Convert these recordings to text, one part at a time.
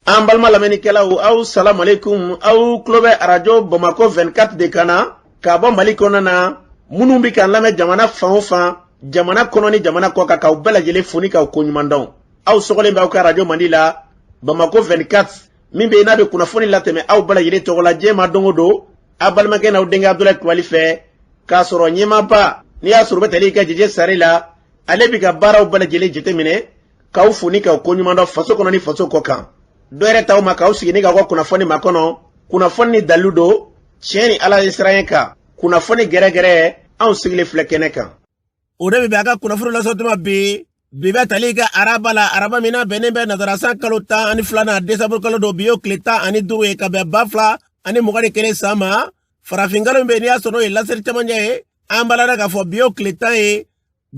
An balma lamɛnnikɛlaw aw salam aleikum aw tulo bɛ arajo Bamako 24 de kana ka bɔ Mali kɔnɔ na minnu bi kan lamɛn jamana fan o fan jamana kɔnɔ ni jamana kɔ kan k'aw bɛɛ lajɛlen foni k'aw ko ɲuman dɔn aw sɔgɔlen b'aw ka arajo Mali la Bamako 24 min bɛ n'a bɛ kunnafoni latɛmɛ aw bɛɛ lajɛlen tɔgɔ la diɲɛ ma don o don a balimakɛ n'aw denkɛ Abdulaye Kulibali fɛ k'a sɔrɔ ɲɛmaaba n'i y'a sɔrɔ o bɛ tali kɛ Jeje Sare la ale bi ka baaraw bɛɛ lajɛlen jateminɛ k'aw foni k'aw ko ɲuman dɔn faso kɔnɔ ni faso kɔ kan. Dɔɛrɛ taw ma k'aw sigi ni ka ko kunnafoni ma kɔnɔ kunnafoni ni dalilu don tiɲɛ ni Ala ye siran ye kan kunnafoni gɛrɛgɛrɛ anw sigilen filɛ kɛnɛ kan. O de bɛ a ka kunnafoni lasɔtuma bi bɛ tali kɛ araba la araba min bɛnnen bɛ nasarasan kalo 12 na desanburu kalo dɔ bi y'o tile 15 ye ka bɛn 2021 san ma farafinkalo min bɛ n'i y'a sɔrɔ o ye laseli camancɛ ye an balala k'a fɔ bi y'o tile 10 ye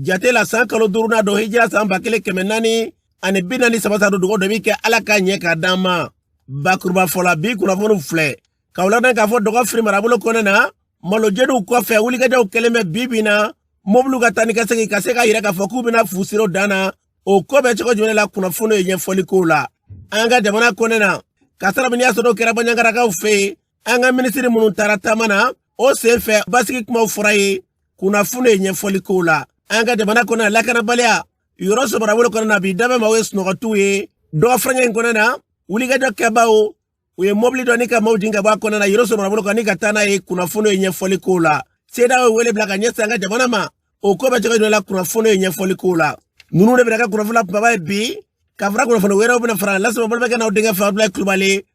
jate la san kalo 5 na don hijira san 1440 ani 43 dogo dɔ bi kɛ Ala ka ɲɛ ka d'an ma bakuruba fɔla bi kunnafoni filɛ ka wulada k'a fɔ dɔgɔ firi marabolo kɔnɔ na malojɛdiw kɔfɛ wulikajɔw kɛlen bɛ bi na mobiliw ka taa ni ka segin ka se ka yira k'a fɔ k'u bɛna fu siro dan na o ko bɛ cogo jumɛn la kunnafoni ye ɲɛfɔli kow la an ka jamana kɔnɔ na ka sara min y'a sɔrɔ kɛra baɲangarakaw fɛ yen an ka minisiri minnu taara taama na o sen fɛ basigi kumaw fɔra ye kunnafoni ye ɲɛfɔli kow la an ka jamana kɔnɔ na lakanabaliya yɔrɔ sobarabolo kɔnɔ na bi dabɛ maaw ye sunɔgɔtiw ye dɔgɔ fɛngɛ in kɔnɔ na wulikajɔ kɛbaw u ye mobili dɔ ni ka maaw jigin ka bɔ a kɔnɔ na yɔrɔ sobarabolo kan ni ka taa n'a ye kunnafoni ye ɲɛfɔli kow la CEDEAO ye wele bila ka ɲɛsin an ka jamana ma o ko bɛ cogo jumɛn la kunnafoni ye ɲɛfɔli kow la ninnu de bɛna kɛ kunnafoni la kumaba ye bi ka fara kunnafoni wɛrɛw bɛna fara lasema balimakɛ n'aw denkɛ fɛ Abdulaye Kulibali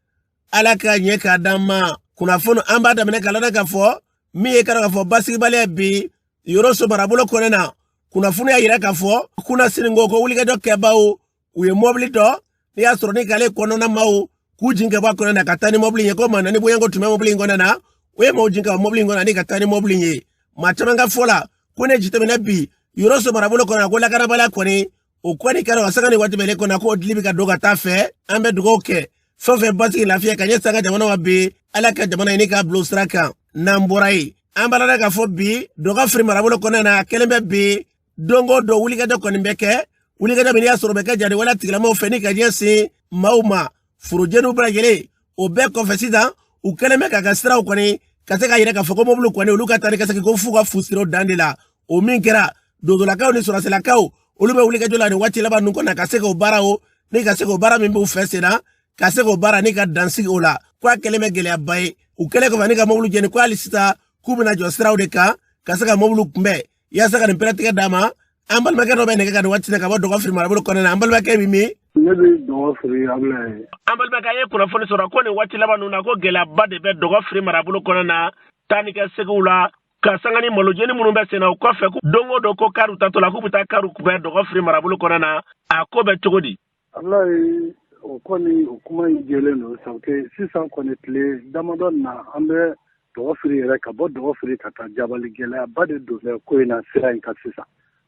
Ala ka ɲɛ k'a d'an ma kunnafoni an b'a daminɛ ka lada k'a fɔ min ye k'a fɔ basigibaliya bi yɔrɔ sobarabolo kɔnɔ na kunnafoni y'a yira k'a fɔ kunna siningo ko wulikajɔ kɛbaw u ye mobili dɔ n'i y'a sɔrɔ ni k'ale kɔnɔna maaw k'u jigin ka bɔ a kɔnɔ na ka taa ni mobili ye ko maa naani bonya ko tun bɛ mobili in kɔnɔ na o ye maaw jigin ka bɔ mobili in kɔnɔ ani ka taa ni mobili ye maa caman ka fɔ la ko ne jiteminɛ bi yɔrɔ sobarabolo kɔnɔ ko lakanabaliya kɔni o kɔni kɛra o sanga ni waati bɛɛ kɔnɔ k'o dili bɛ ka don ka taa fɛ an bɛ dugawu kɛ fɛn fɛn basigi lafiya ka ɲɛsin an ka jamana ma bi Ala ka jamana ɲini k'a bila o sira kan n'an bɔra yen an balala k'a fɔ bi dɔgɔ firi marabolo kɔnɔ na kelen bɛ bi don o don wulikajɔ kɔni bɛ kɛ wulikajɔ min y'a sɔrɔ bɛ kɛ jadewala tigilamɔgɔw fɛ ni ka ɲɛsin maaw ma forojɛniw bɛɛ lajɛlen o bɛɛ kɔfɛ sisan u kɛlen bɛ k'a ka siraw kɔni ka se k'a yira k'a fɔ ko mobiliw kɔni olu ka taa ni ka segin ko f'u ka fu siro dan de la o min kɛra dodolakaw ni sɔrɔsilakaw olu bɛ wulikajɔ la ni waati laban ninnu kɔnɔ ka se k'o baara o ni ka se k'o baara min b'u fɛ sen na ka se k'o baara ni ka dansigi o la ko a kɛlen bɛ gɛlɛyaba ye u kɛlen kɔfɛ ni ka mobiliw jɛni ko hali sisan k'u bɛna jɔ siraw de kan ka se ka mobiliw kunbɛn yaasa ka nin pɛrɛtigɛ d'a ma an balimakɛ dɔ bɛ nɛgɛ ka nin waati ka bɔ dɔgɔ firi marabolo kɔnɔ na an balimakɛ min ne bɛ dɔgɔ firi Abdulaye an balimakɛ ye kunnafoni sɔrɔ ko nin waati laban ninnu na ko gɛlɛyaba de bɛ dɔgɔ firi marabolo kɔnɔ na taa ni kɛ segiw la ka sanga ni malojɛni minnu bɛ sen na o kɔfɛ don o don ko kariw tatɔ la k'u bɛ taa kariw kunbɛn dɔgɔ firi marabolo kɔnɔ na a ko bɛ cogo di Abdulaye o kɔni o kuma in jɛlen don sabu sisan kɔni tile damadɔ na an bɛ dɔgɔ firi yɛrɛ ka bɔ dɔgɔ firi ka taa jabali gɛlɛyaba de don ko in na sira in kan sisan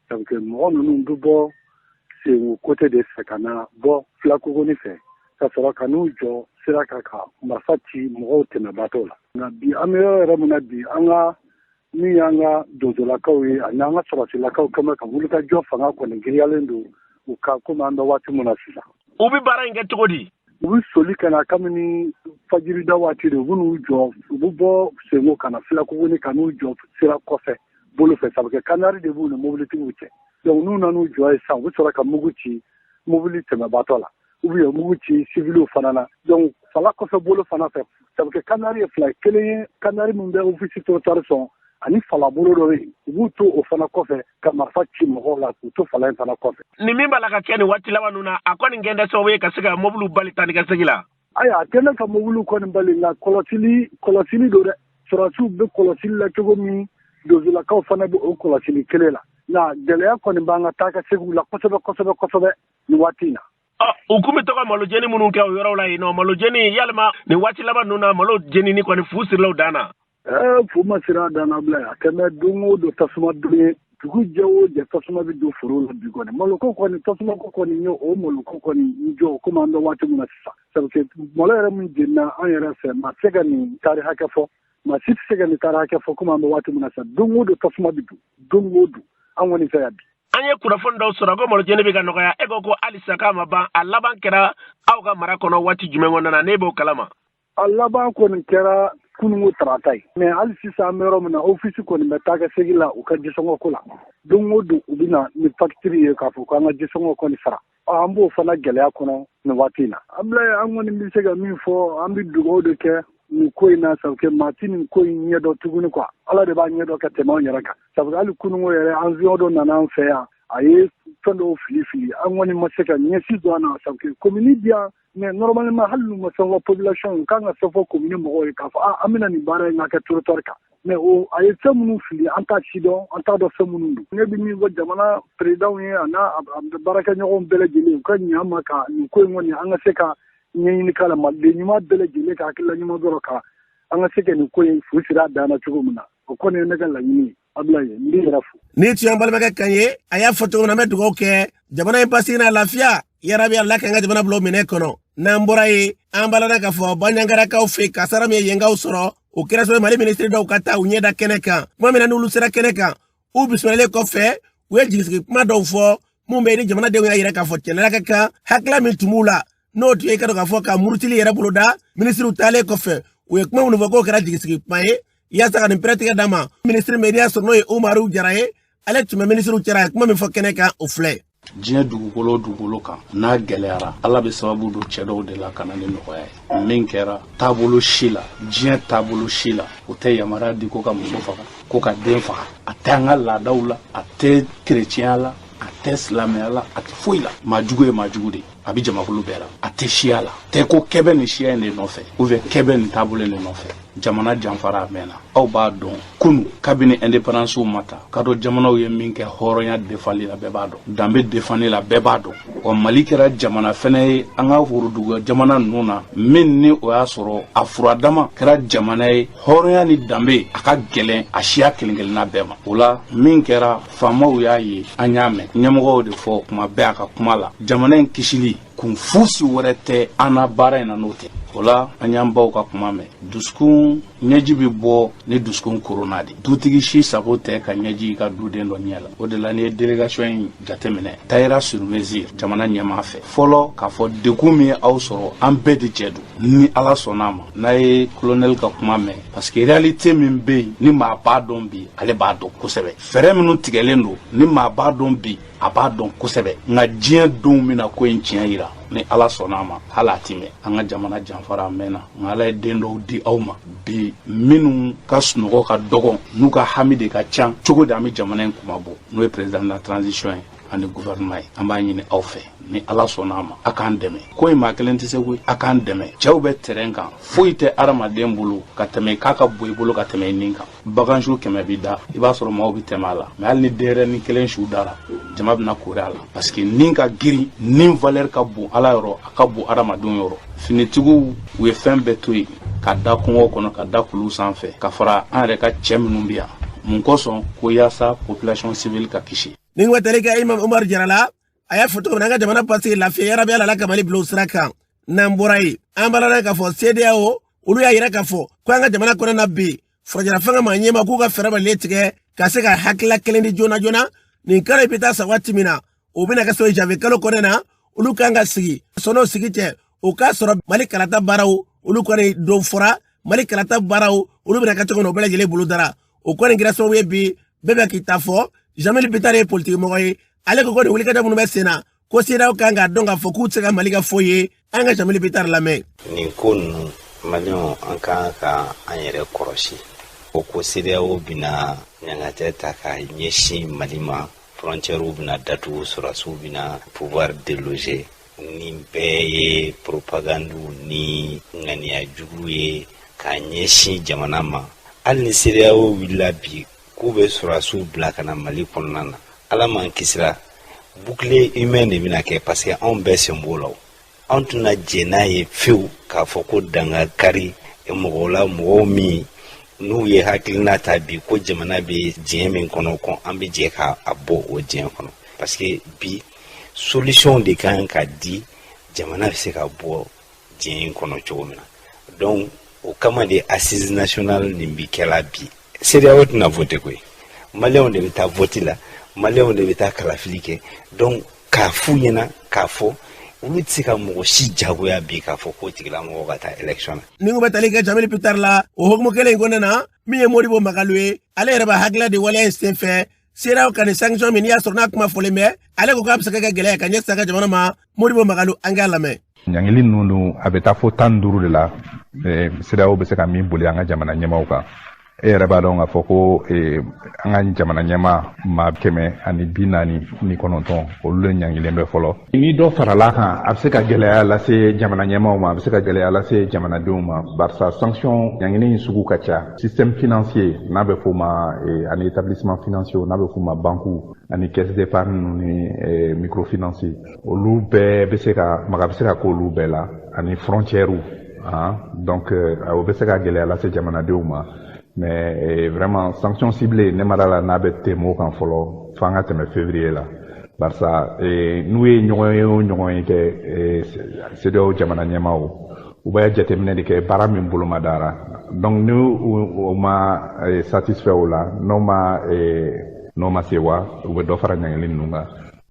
sabu mɔgɔ ninnu bɛ bɔ Segu côté de fɛ ka na bɔ Filakogoni fɛ ka sɔrɔ ka n'u jɔ sira kan ka marifa ci mɔgɔw tɛmɛbaatɔw la nka bi an bɛ yɔrɔ min na bi an ka min y'an ka dodolakaw ye ani an ka sɔrɔsilakaw kɛmɛ ka wulikajɔ fanga kɔni giriyalen don u ka komi an bɛ waati min na sisan. U bɛ baara in kɛ cogo di? U bɛ soli ka na kabini fajirida waati de u bɛ n'u jɔ u bɛ bɔ Segu ka na Filakogoni ka n'u jɔ sira kɔfɛ bolo fɛ sabu kanari de b'u ni mobilitigiw cɛ. Donc n'u nan'u jɔ ye sisan u bɛ sɔrɔ ka mugu ci mobili tɛmɛbaatɔ la u bɛ mugu ci civiliw fana na donc fala kɔfɛ bolo fana fɛ sabu kanari ye fila ye kelen ye kanari min bɛ ofisi trottoir sɔn ani fala bolo dɔ bɛ yen u b'u to o fana kɔfɛ ka marifa ci mɔgɔw la k'u to fala in fana kɔfɛ. Ni min b'a la ka kɛ nin waati laban ninnu na a kɔni kɛ tɛ sababu ye ka se ka mobiliw bali taa ni ka segin la. Ayiwa a tɛ ne ka mobiliw kɔni bali nka kɔlɔsili don dɛ sɔrɔsiw bɛ kɔlɔsili la cogo min dozolakaw fana bɛ o kɔlɔsili kelen la. Nka gɛlɛya kɔni b'an ka taa ka segiw la kosɛbɛ nin waati in na. U kun bɛ to ka malojɛni minnu kɛ o yɔrɔw la yen nɔ malojɛni yalima nin waati laban ninnu na malo jenini kɔni fu sirilaw dan na. Fu ma siri a dan na Abdulaye a tɛmɛ don o don tasuma don ye dugu jɛ o jɛ tasuma bɛ don foro la bi kɔni maloko kɔni tasuma ko kɔni ye o maloko kɔni jɔ komi an bɛ waati min na sisan sabu malo yɛrɛ min jenina an yɛrɛ fɛ maa tɛ se ka nin taari hakɛ fɔ maa si tɛ se ka nin taari hakɛ fɔ komi an bɛ waati min na sisan don o don tasuma bɛ don o don an kɔni fɛ yan bi anye kurafon daw sura go molo jene be ga noya ego ko alisa kama ba alaban kera aw ga mara kono wati jumengo na nebo kalama alaban ko ni kera kunu tratai mais alisisa mero na office ko ni metaka segila u ka jisongo kula dungodu ubina ni factory e ka fu ka nga jisongo ko ni sara ambo fana gele akono ni watina amla angoni mi sega mi fo ambi dugo de ke ni koina sauke matini koin yedo tuguni kwa ala de ba nyedo ka tema nyaraka sabu ali kunu yere anzio do nana nfea aye tondo fili angoni maseka nyesi do na sauke community mais normalement halu mo so population kanga so fo community mo ka fa amina ni bara ngaka turutorka mais o aye samunu fili anta chido anta do samunu ne bi mi go jamana président yi ana baraka nyoko bele jeli ko nyama ka ni ko ngoni anga seka ni kala madde ni ma bele jeli ka kala ni ma doro ka anga seka ni ko fusira dana chugo muna ko ne ne kala ni ablaye ndi rafu ni tiambal mega kanye aya foto na medu ke jamana impasi na lafia yarabi Allah kanga jamana blo mine kono na mborai ambala na kafo banyangara ka ofe kasara me yenga usoro ukira so mali ministry do kata unyeda keneka mama na nulu sera keneka ubiswele ko fe we jisi ma do fo mumbe ni jamana de yira ka fo tenela ka hakla min tumula no tu e ka do ka fo ka murtili yera buloda ministry utale ko fe we kuma unu ko kara jisi pae ya saka ni pratique dama ministry media so no e Umaru Jaraye ale tu ministry utara kuma mi fo keneka ofle diɲɛ dugukolo kan n'a gɛlɛyara ala bɛ sababu don cɛ dɔw de la ka na ni nɔgɔya ye min kɛra taabolo si la diɲɛ taabolo si la o tɛ yamaruya di ko ka muso faga ko ka den faga a tɛ an ka laadaw la a tɛ kerecɛnya la a tɛ silamɛya la a tɛ foyi la maajugu ye maajugu de a bɛ jamakulu bɛɛ la a tɛ siya la tɛ ko kɛbɛ nin siya in de nɔfɛ ubiyɛn kɛbɛ nin taabolo in de nɔfɛ jamana janfara a mɛnna aw b'a dɔn kunu kabini indépendance ma ta ka dɔn jamanaw ye min kɛ hɔrɔnya defali la bɛɛ b'a dɔn danbe defani la bɛɛ b'a dɔn wa mali kɛra jamana fɛnɛ ye an ka horodugu jamana ninnu na min ni o y'a sɔrɔ a furadama kɛra jamana ye hɔrɔnya ni danbe a ka gɛlɛn a siya kelen-kelenna bɛɛ ma o la min kɛra faamaw y'a ye an y'a mɛn ɲɛmɔgɔw de fɔ kuma bɛɛ a ka kuma la jamana in kisili kun fusi wɛrɛ tɛ an na baara in na n'o tɛ o la an y'an baw ka kuma mɛn dusukun ɲɛji bɛ bɔ ni dusukun korona de dutigi si sago tɛ ka ɲɛji ka duden dɔ ɲɛ la o de la ni ye délégation in jateminɛ tailleur sur mesure jamana ɲɛmaa fɛ fɔlɔ k'a fɔ degun min ye aw sɔrɔ an bɛɛ de jɛ don ni ala sɔnna a ma n'a ye colonel ka kuma mɛn parce que réalité min bɛ yen ni maa b'a dɔn bi ale b'a dɔn kosɛbɛ fɛɛrɛ minnu tigɛlen don ni maa b'a dɔn bi a b'a dɔn kosɛbɛ nka diɲɛ donw bɛna ko in tiɲɛ yira ni ala sɔnna a ma hali a ti mɛn an ka jamana janfara a mɛnna nka ala ye den dɔw di aw ma bi minnu ka sunɔgɔ ka dɔgɔn n'u ka hami de ka ca cogo di an bɛ jamana in kuma bɔ n'o ye président de la transition ye ani gouvernement ye an b'a ɲini aw fɛ ni ala sɔnna a ma a k'an dɛmɛ ko in maa kelen tɛ se koyi a k'an dɛmɛ cɛw bɛ terrain kan foyi tɛ adamaden bolo ka tɛmɛ k'a ka bɔ i bolo ka tɛmɛ i nin kan bagansu 100 b'i da i b'a sɔrɔ maaw bɛ tɛmɛ a la mais hali ni denyɛrɛnin kelen su dara jama bɛna kori a la parce que nin ka girin nin valeur ka bon ala yɔrɔ a ka bon adamadenw yɔrɔ finitigiw u ye fɛn bɛɛ to yen ka da kungo kɔnɔ ka da kulu sanfɛ ka fara an yɛrɛ ka cɛ minnu bɛ yan mun kosɔn ko yaasa population civile ka kisi ning watalika Imam Umar Jarala aya foto nanga jamana pasi lafiya yarabi ala ka mali blo sraka namborai ambala ka fo CEDEAO ulu ya yira ka fo ko anga jamana kona na bi frajara fanga manyema ku ka feraba letige ka se ka hakla kelendi jona nin kare pita sawati mina ubina ka so jave kalo konena ulu kanga sigi sono sigite o ka soro mali kalata baraw ulu kone do fora mali kalata baraw ulu bina ka to no bela jele bulu dara o kone gira so webi bebe kitafo jamel bitare politique mo koy ale ko de wuli kata munu be sena ko sira kanga donga foku tsega maliga foye anga jamel bitare la me ni konu malion anka ka anyere koroshi o ko sira o bina nyanga teta ka nyeshi malima frontière o bina datu sura su bina pouvoir déloger ni beye propagande ni ngani ya juguye ka nyeshi jamana ma al ni sira o wilabi kube surasu blakana mali konnana ala man kisra bouclier humain de binake parce que on be symbole on tuna jenaye fiu ka foko danga kari e mogola momi nu ye hakilina tabi ko jamana be jemen kono ko ambe je ka abo o jen kono parce que bi solution de kan ka di jamana se ka bo jen kono chomina donc o kama de assise nationale nimbi kala bi c'est là où tu n'as voté quoi malien on devait voter là maliyɛnw de bɛ taa kalafili kɛ donc k'a f'u ɲɛna k'a fɔ olu tɛ se ka mɔgɔ si jagoya bi k'a fɔ k'o tigilamɔgɔ ka taa élection na. ni ko bɛ tali kɛ Jamil Peter la o hukumu kelen in kɔnɔna na min ye Modibo Magalu ye ale yɛrɛ b'a hakilila de waleya in senfɛ CEDEAO ka nin sanction min n'i y'a sɔrɔ n'a kuma fɔlen bɛ ale ko k'a bɛ se ka kɛ gɛlɛya ka ɲɛsin a ka jamana ma Modibo Magalu an k'a lamɛn. ɲangili ninnu a bɛ taa fo 15 de la CEDEAO bɛ se ka min boli an ka jamana ɲɛmaaw kan e yɛrɛ b'a dɔn k'a fɔ ko an ka jamana ɲɛmaa maa 149 olu de ɲangilen bɛ fɔlɔ ni dɔ farala kan a bɛ se ka gɛlɛya lase jamana ɲɛmaaw ma a bɛ se ka gɛlɛya lase jamanadenw ma barisa sanction ɲangili in sugu ka ca système financier n'a bɛ f'o ma ani établissement financier n'a bɛ f'o ma banque ani caisse d'épargne ni microfinancier olu bɛɛ bɛ se ka maga bɛ se ka k'olu bɛɛ la ani frontières donc o bɛ se ka gɛlɛya lase jamanadenw ma. Mais vraiment sanction ciblée ne mara la n'a bɛ temo kan fɔlɔ f'an ka tɛmɛ février la barisa n'u ye ɲɔgɔn ye kɛ CEDEAO jamana ɲɛmaaw u bɛ jateminɛ de kɛ baara min bolo ma dara donc ni o ma satisfait o la n'o ma se wa u bɛ dɔ fara ɲangili ninnu kan.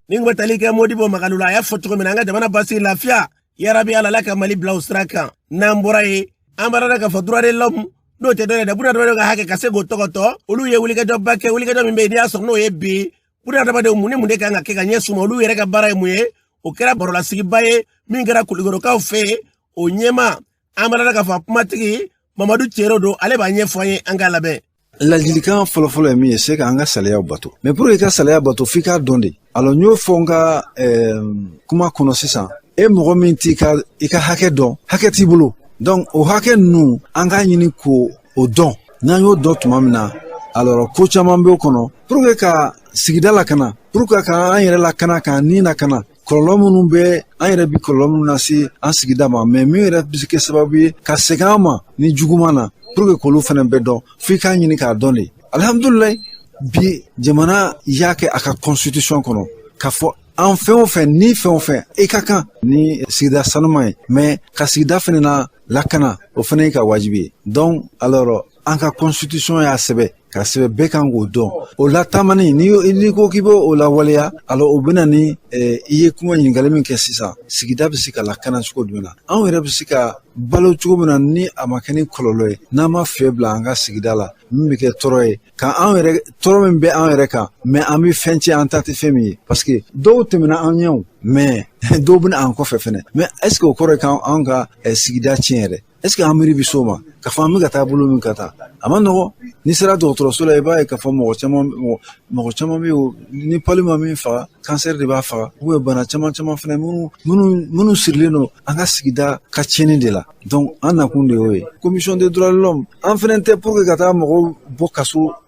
ni ko bɛ tali kɛ Modibo Magalu la a y'a fɔ cogo min na an ka jamana basigi lafiya yarabi Ala ka Mali bila o sira kan n'an bɔra ye an b'a dɔn k'a fɔ droit de l'homme n'o tɛ dɔwɛrɛ ye dɛ bunadamadenw ka hakɛ ka se k'o tɔgɔtɔ olu ye wulikajɔba kɛ wulikajɔ min bɛ yen n'i y'a sɔrɔ n'o ye bi bunadamadenw mun ni mun de kan ka kɛ ka ɲɛ suma olu yɛrɛ ka baara ye mun ye o kɛra barolasigiba ye min kɛra kuligorokaw fɛ yen o ɲɛma an b'a dɔn k'a fɔ a kumatigi Mamadu Cero don ale b'a ɲɛfɔ an ye an k'a labɛn. Ladilikan fɔlɔfɔlɔ ye min ye c'est ka an ka saliyaw bato mais pour que ka saliya bato f'i k'a dɔn de alors n y'o fɔ n ka kuma kɔnɔ sisan mɔgɔ min t'i ka i ka hakɛ dɔn hakɛ t'i bolo. Donc o hakɛ ninnu an k'a ɲini ko o dɔn n'an y'o dɔn tuma min na alors ko caman bɛ o kɔnɔ pour que ka sigida lakana pour que ka an yɛrɛ lakana k'an ni lakana kɔlɔlɔ minnu bɛ an yɛrɛ bi kɔlɔlɔ minnu lase an sigida ma mais min yɛrɛ bɛ se kɛ sababu ye ka segin an ma ni juguman na pour que k'olu fana bɛ dɔn f'i k'a ɲini k'a dɔn de alhamdulilayi bi jamana y'a kɛ a ka constitution kɔnɔ k'a fɔ an fɛn o fɛn ni fɛn o fɛn i ka kan ni sigida sanuman ye mais ka sigida fana na lakana o fana ye ka wajibi ye donc alors an ka constitution y'a sɛbɛ ka sɛbɛ bɛɛ kan k'o dɔn o la taamani ni ko k'i bɛ o lawaleya alors o bɛna ni i ye kuma ɲininkali min kɛ sisan sigida bɛ se ka lakana cogo jumɛn na anw yɛrɛ bɛ se ka balo cogo min na ni a ma kɛ ni kɔlɔlɔ ye n'an ma fiɲɛ bila an ka sigida la min bɛ kɛ tɔɔrɔ ye ka an yɛrɛ tɔɔrɔ min bɛ an yɛrɛ kan mais an bɛ fɛn tiɲɛ an ta tɛ fɛn min ye parce que dɔw tɛmɛna an ɲɛ mais dɔw bɛna an kɔfɛ fɛnɛ mais est ce que o kɔrɔ ye k'an ka sigida tiɲɛ yɛrɛ est ce que an miiri bɛ s'o ma k'a fɔ an bɛ ka taa bolo min ka taa a ma nɔgɔ n'i sera dɔgɔtɔrɔso la i b'a ye k'a fɔ mɔgɔ caman bɛ yen ni pali ma min faga cancer de b'a faga ou bien bana caman fɛnɛ minnu sirilen don an ka sigida ka tiɲɛni de la donc an nakun de y'o ye commission des droits de l'homme an fɛnɛ tɛ pour que ka taa mɔgɔw bɔ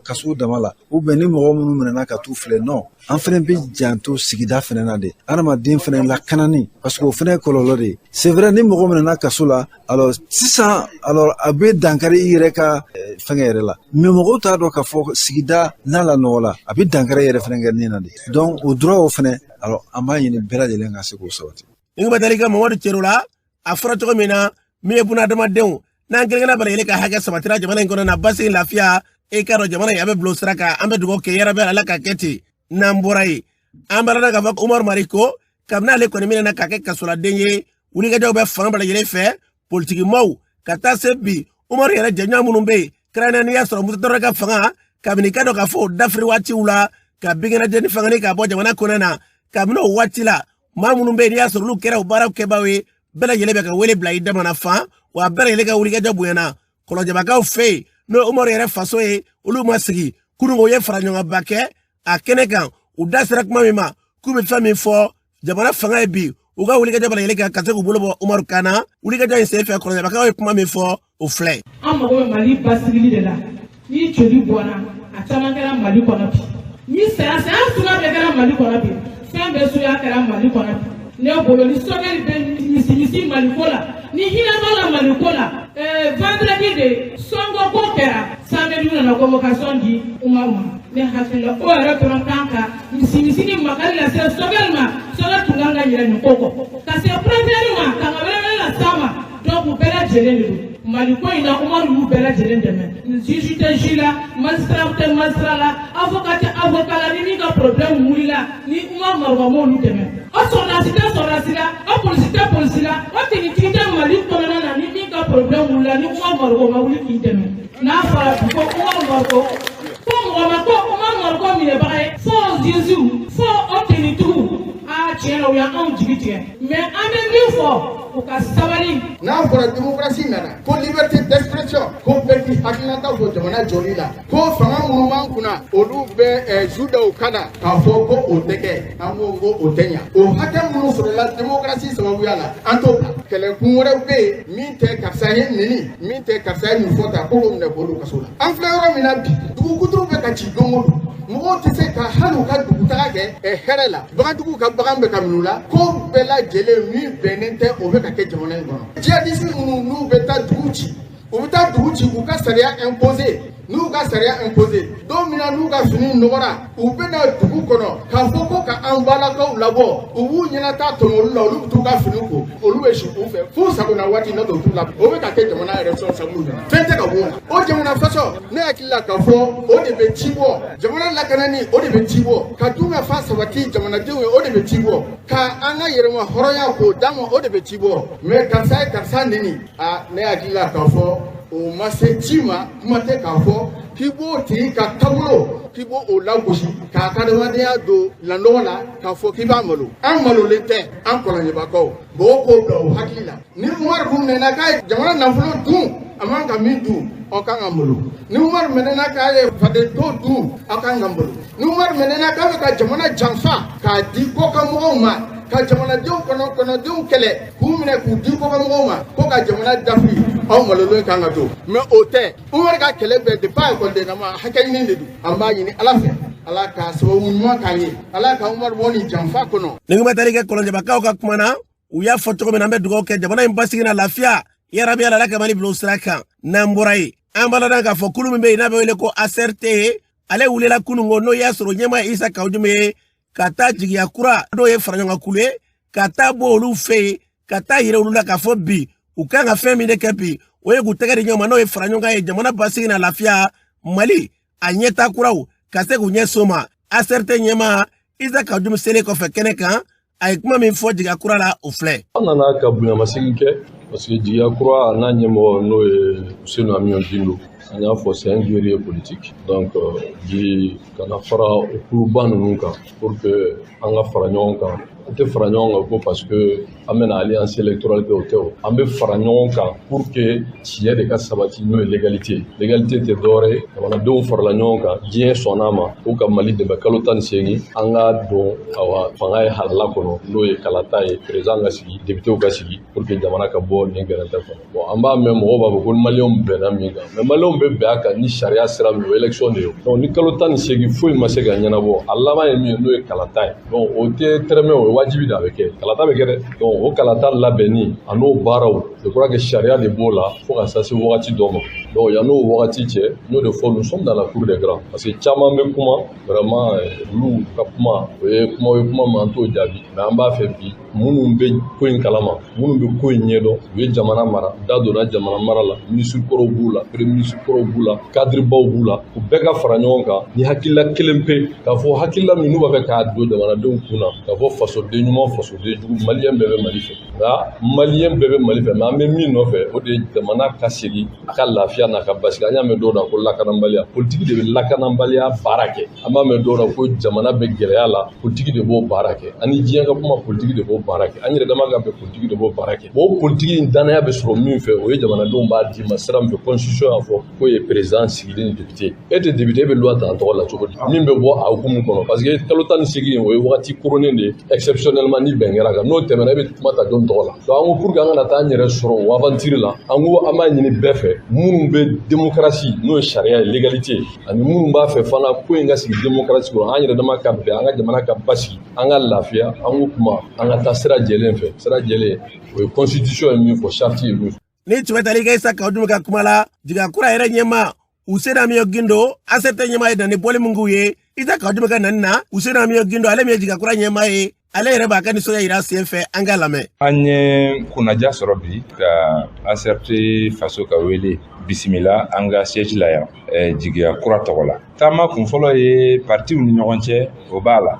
kaso dama la ou bien ni mɔgɔ minnu minɛna ka t'u filɛ non an fɛnɛ bɛ janto sigida fɛnɛ na de adamaden fɛnɛ lakanani parce que o fɛnɛ ye kɔlɔlɔ de ye c'est vrai ni mɔgɔ minɛna kaso la alors sisan alors a bɛ dankari i yɛrɛ ka fɛngɛ yɛrɛ la mais mɔgɔw t'a dɔn k'a fɔ sigida n'a la nɔgɔ la a bɛ dankari i yɛrɛ fɛnɛ kɛ nin na de donc o droit o fɛnɛ alors an b'a ɲini bɛɛ lajɛlen ka se k'o sabati. ni ko bɛ tali kɛ Mamadu Cero la a fɔra cogo min na min ye bunadamadenw n'an kelen-kelenna bɛɛ lajɛlen ka hakɛ sabatira jamana in kɔnɔ na basigi lafiya e k'a dɔn jamana in a bɛ bila o sira kan an bɛ dugawu kɛ yarabi Ala ka kɛ ten n'an bɔra ye an b'a dɔn k'a fɔ Umaru Mariko kabini ale kɔni minɛna ka kɛ kasoladen ye wulikajɔw bɛ fanga bɛɛ lajɛlen fɛ politikimaaw ka taa se bi Umaru yɛrɛ jɛɲɔgɔn minnu bɛ yen kɛrɛnkɛrɛnnen n'i y'a sɔrɔ Musa Tarawele ka fanga kabini ka dɔn k'a fɔ o dafiri waatiw la ka Binkɛnɛjɛ fanga ni ka bɔ jamana kɔnɔ na kabini o waati la maa minnu bɛ yen n'i y'a sɔrɔ olu kɛra o baaraw kɛbaaw ye bɛɛ lajɛlen bɛ ka wele bila i damana fan wa bɛɛ lajɛlen ka wulikajɔ bonyana kɔlɔjabakaw fɛ yen n'o Umaru yɛrɛ faso ye olu ma sigi kunun o ye fara ɲɔgɔnba kɛ a kɛnɛ kan u da sera kuma min ma k'u bɛ fɛn min fɔ jamana fanga ye bi u ka wulikajɔ bɛɛ lajɛlen kan ka se k'u bolo bɔ Umaru kan na wulikajɔ in senfɛ kɔlɔjabakaw ye kuma min fɔ o filɛ. an mago bɛ Mali basigili de la ni joli bɔnna a caman kɛra Mali kɔnɔ bi ni saya suguya bɛɛ kɛra Mali kɔnɔ bi fɛn bɛɛ suguya kɛra Mali kɔnɔ bi ne bolo ni sɔgɛli bɛ misi Mali ko la ni hinɛ b'a la Mali ko la vendredi de sɔngɔ ko kɛra samedi nana convocation di Umaru ma ne hakili la o yɛrɛ dɔrɔn kan ka misi ni makari lase sɔgɛli ma sɔgɛ tun kan ka yɛlɛ nin ko kɔ ka se premier ma ka ka wɛrɛ la s'a ma donc u bɛɛ lajɛlen de don Maliko ina Umar yu bela jelen deme. Juge te jila, magistrat te magistrala, avocat te avocat ni ka problème mulila ni Umar marwamo lu deme. O sorasida, o police, o technique te Maliko na ni ka problème mulila ni Umar marwamo lu deme. Na fara ko Umar marwamo ko Umar marwamo mine bae fo Jésus, fo o technique a tiens là où y a un jibitien. Mais en même temps pour qu'à savali n'a pas de démocratie nana pour liberté d'expression pour petit hakilata ko jamana jolila ko fanga mouvement kuna olu be juda o kana ka fo ko o teke amongo o tenya o hakam no sur la démocratie sababu yala anto kele kunwore be min te kapsahe nini min te kapsahe mi fota ko mo ne bolu kasola en fleur mina bi du ko trouve ka ci dongo mo te se ka halu ka du ta ke herela bagandugu ka bagambe kamnula ko bela jele mi benente o be ka ke jamana ngono jihadiste nu beta duchi o beta duchi u ka saria imposer nu ka saria imposer domina nu ka fini nogora u be na dugu kono ka foko ka anbala ka labo u nyina ta tomolu la lu tu ka fini ko olu be shi u fe fu sabona wati na do tu la o be ka ke jamana election sabu fente ka wona o jamana faso ne akilla ka fo o de be chibo jamana la kanani o de be chibo ka tunga fa sabati jamana dewe o de be chibo ka anga yerema horoya ko damo o de be chibo me kansa nini a ne akilla ka fo o masetima kumate ka fo kibo ti ka tabulo kibo o lagosi ka kadamadiya do landola ka fo kiba malo amalo lete an kolanye bako bo ko do hakila ni war rum ne na kay jamana nafulo dum amanga min dum o kan amalo ni war menena kay fade do dum akan ngambalo ni war menena ka jamana janfa ka di ko ka mo ma ka jamana dew kono dew kele kumine ku di ko ka mo ma ko ka jamana dafi aw malolo kan ga to mais ote umar ka kele be de pa ko de na ma hakay ni de amma ni ala fe ala ka so mo kan yi ala ka umar woni janfa kono ningu matari ke kolonje bakao ka kumana uya foto ko menambe dugo ke jamana imbasi na lafia ya rabi ala ka mali blo straka na mborai ambala danga fo kulu mbe na be ko acerte ale ulela kunu ngono ya soro nyema isa ka ujume kata jigi akura do ye faranyanga kule kata bolu fe kata yire ulula ka fo bi ukanga femi de kepi oye gutegari nyoma no ye faranyanga ye jamana basi na lafia mali anyeta kurau kase kunye soma acerte nyema isa ka ujume sele ko fe keneka ay kuma min fo jigi akura la ufle anana ka bunya masinke parce que jigi akura na nyemo no e seno amion dindo anya fo c'est un guerrier politique donc di kana fara okuluban nunka pour que anga fara nyonka te fara nyonka ko parce que amena alliance électorale ke oteo ambe fara nyonka pour que tiye de ka sabati no légalité te dore wana do fara la nyonka bien sonama o ka mali de bakalotan sengi anga do awa fanga e halala kono no e kalata e président ga sigi député ga sigi pour que jamana ka bo ni garanta ko bon amba même o ba ko malion be na minga mais malion be aka ni sharia sera no élection de donc ni kalotan segi foi masega nyana bo Allah ma yemi no e kalata donc o te treme o wajibi da avec kalata be gere donc o kalata labeni ano baraw je crois que sharia de bola faut que ça se wati domo donc ya no wati che nous de fois nous sommes dans la cour des grands parce que chama me kuma vraiment lu kapuma kuma manto jabi mais amba fait bi munu be ko in kalama munu be ko nyedo we jamana mara dado na jamana mara la ministre koro bula premier ministre koro bula cadre baw bula ko bega faranyonga ni hakilla kelempe ka fo hakilla minu ba ka do jamana do kuna ka fo faso de nyuma faso de jugu malien bebe malife da malien bebe malife ma me mi no fe o de jamana kasiri aka lafia na ka basika nya me do na ko lakanambalia politique de lakanambalia barake ama me do na ko jamana be gereyala politique de bo barake ani jianga kuma politique de bo barake ani dama ga be politique de bo barake bo politique ndana ya be soro mi fe o jamana do ba di masram be constitution afo ko ye président sigili ni député et de député be loi ta to la choko mi be bo a hukumu kono parce que talotan sigili o wati couronné de exceptionnellement ni bengera ga no temena be mata don to la donc on pour ganga na ta nyere soro o aventure la ango ama ni befe munu be démocratie no charia légalité ani munu ba fe fana ko nga sig démocratie ko anyere dama ka be anga jamana ka basi anga lafia ango kuma anga ta sera jelen fe sera jele o constitution mi fo charte mi ni tumetali ga isa ka odum ka kumala diga kura ere nyema usena mi ogindo asete nyema ida ni bole mungu ye isa ka odum ka nanna usena mi ogindo ale mi diga kura nyema ye ale yɛrɛ b'a ka nisɔndiya yira sen fɛ an ka lamɛn. An ye kunnaja sɔrɔ bi ka ACRT faso ka wele bisimila an ka siège la yan jigiya kura tɔgɔ la. Taama kun fɔlɔ ye partiw ni ɲɔgɔn cɛ o b'a la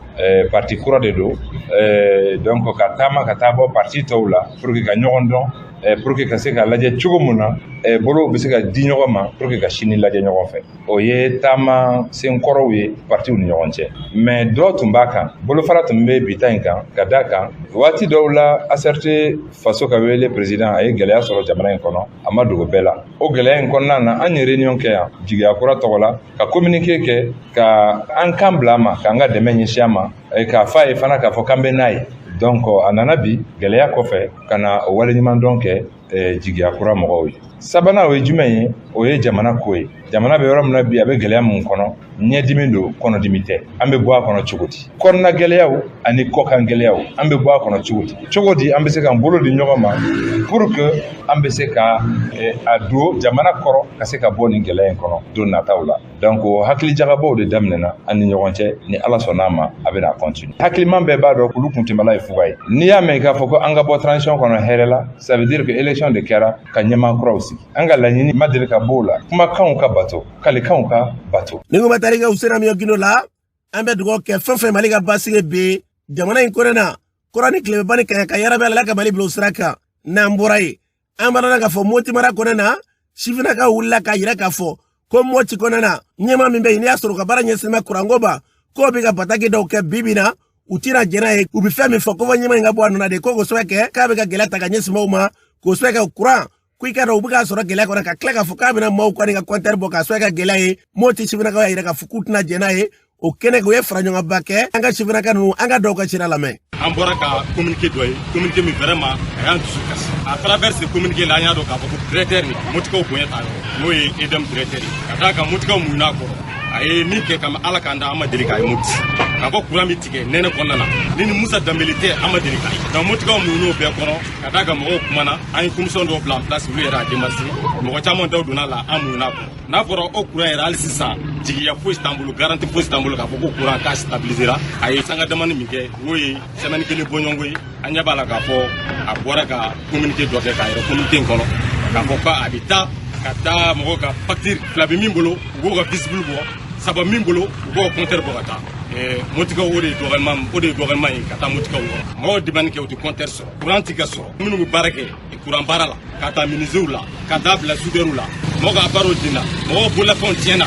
parti kura de don donc ka taama ka taa bɔ parti tɔw la pour que ka ɲɔgɔn dɔn pour que ka se ka lajɛ cogo mun na bolow bɛ se ka di ɲɔgɔn ma pour que ka sini lajɛ ɲɔgɔn fɛ. O ye taama senkɔrɔw ye partiw ni ɲɔgɔn cɛ mais dɔw tun b'a kan bolofara tun bɛ bi ta in kan ka da kan waati dɔw la ACRT faso ka wele président a ye gɛlɛya sɔrɔ jamana in kɔnɔ a ma dogo bɛɛ la. O gɛlɛya in kɔnɔna na an ye réunion kɛ yan jigiya kura tɔgɔ la ka communiqué kɛ ka an kan bila a ma k'an ka dɛmɛ ɲɛsin a ma k'a fɔ a ye fana k'a fɔ k'an bɛ n'a ye. Donc a nana bi gɛlɛya kɔfɛ ka na o waleɲumandɔn kɛ jigiya kura mɔgɔw ye. Sabanan o ye jumɛn ye o ye jamana ko ye. Jamana bɛ yɔrɔ min na bi a bɛ gɛlɛya mun kɔnɔ ɲɛdimi don kɔnɔdimi tɛ. An bɛ bɔ a kɔnɔ cogo di? Kɔnɔna gɛlɛyaw ani kɔkan gɛlɛyaw an bɛ bɔ a kɔnɔ cogo di? Cogo di an bɛ se k'an bolo di ɲɔgɔn ma pour que an bɛ se ka a don jamana kɔrɔ ka se ka bɔ nin gɛlɛya in kɔnɔ don nataw la. Donc o hakili jagabaw de daminɛna an ni ɲɔgɔn cɛ ni Ala sɔnn'a ma a bɛna continuer. Hakiliman bɛɛ b'a dɔn olu kuntɛmala ye fuga ye. N'i y'a mɛn k'a fɔ ko an ka bɔ transition kɔnɔ hɛrɛ la ça veut dire que élection de kɛra ka ɲɛmaa kuraw sigi. An ka laɲini ma deli ka b'o la kumakanw ka bato kalikanw ka bato. Ni ko ma tarika usena mi gino la an bɛ dugawu kɛ fɛn fɛn Mali ka basigi bi jamana in kɔnɔ na kura ni tilebɛ bani ka yara bɛ Ala ka Mali bila o sira kan n'an bɔra ye an b'a k'a fɔ Moti mara kɔnɔ na sifinnakaw wulila k'a yira k'a fɔ ko Moti kɔnɔ na ɲɛmaa min bɛ yen n'i y'a sɔrɔ ka baara ɲɛsinnen bɛ kuranko ma k'o bɛ ka bataki dɔw kɛ bi bi na u tɛna jɛn'a ye u bɛ fɛn min fɔ ko fɔ ɲɛmaa in ka bɔ a nɔ na de ko k'o sɛbɛn kɛ k'a bɛ ka gɛlɛya ta ka ɲɛsin maaw ma k'o sɛbɛn kɛ kuran ko i ka dɔn u bɛ k'a sɔrɔ gɛlɛya kɔnɔ ka tila k'a fɔ k'a bɛna maaw kɔni ka compteur bɔ k'a sɛbɛn ka gɛlɛya ye Moti sifinnakaw y'a yira k'a fɔ k'u tɛna jɛn'a ye o kɛnɛ u ye fara ɲɔgɔn ba kɛ an ka sifinnaka ninnu an ka dɔw ka sira lamɛn. An bɔra ka communiqué dɔ ye communiqué min vraiment a y'an dusu kasi à travers ce communiqué la an y'a dɔn k'a fɔ ko directeur nin Motikaw bonya t'a yɔrɔ n'o ye EDM directeur ye ka d'a kan Motikaw muɲun'a kɔrɔ a ye min kɛ kama Ala k'an da an ma deli k'a ye Moti ka bɔ courant min tigɛ nɛnɛ kɔnɔna na ni ni Musa Dambele tɛ an ma deli k'a ye donc Motikaw muɲun'o bɛɛ kɔrɔ ka d'a kan mɔgɔw kumana an ye commission dɔw bila en place olu yɛrɛ a démarché mɔgɔ caman daw donna la an muɲun'a kɔrɔ n'a fɔra o courant yɛrɛ hali sisan jigiya foyi t'an bolo garantie foyi t'an bolo k'a fɔ ko courant k'a stabilisera a ye sanga damani min kɛ n'o ye semaine kelen bɔɲɔgɔnko ye an ɲɛ b'a la k'a fɔ a bɔra ka communiqué dɔ kɛ k'a yɛrɛ communiqué in kɔnɔ k'a fɔ k'a bɛ taa ka taa mɔgɔw ka facture fila bɛ min bolo u b'o ka visible bɔ saba min bolo u b'o compteur bɔ ka taa Motikaw o de ye dɔgɔyama ye ka taa Motikaw yɔrɔ mɔgɔw demande kɛ u tɛ compteur sɔrɔ courant tɛ ka sɔrɔ minnu bɛ baara kɛ courant baara la ka taa menuisiers la ka taa bila soudeurs la mɔgɔw ka baaraw dinna mɔgɔw bolofɛnw tiɲɛna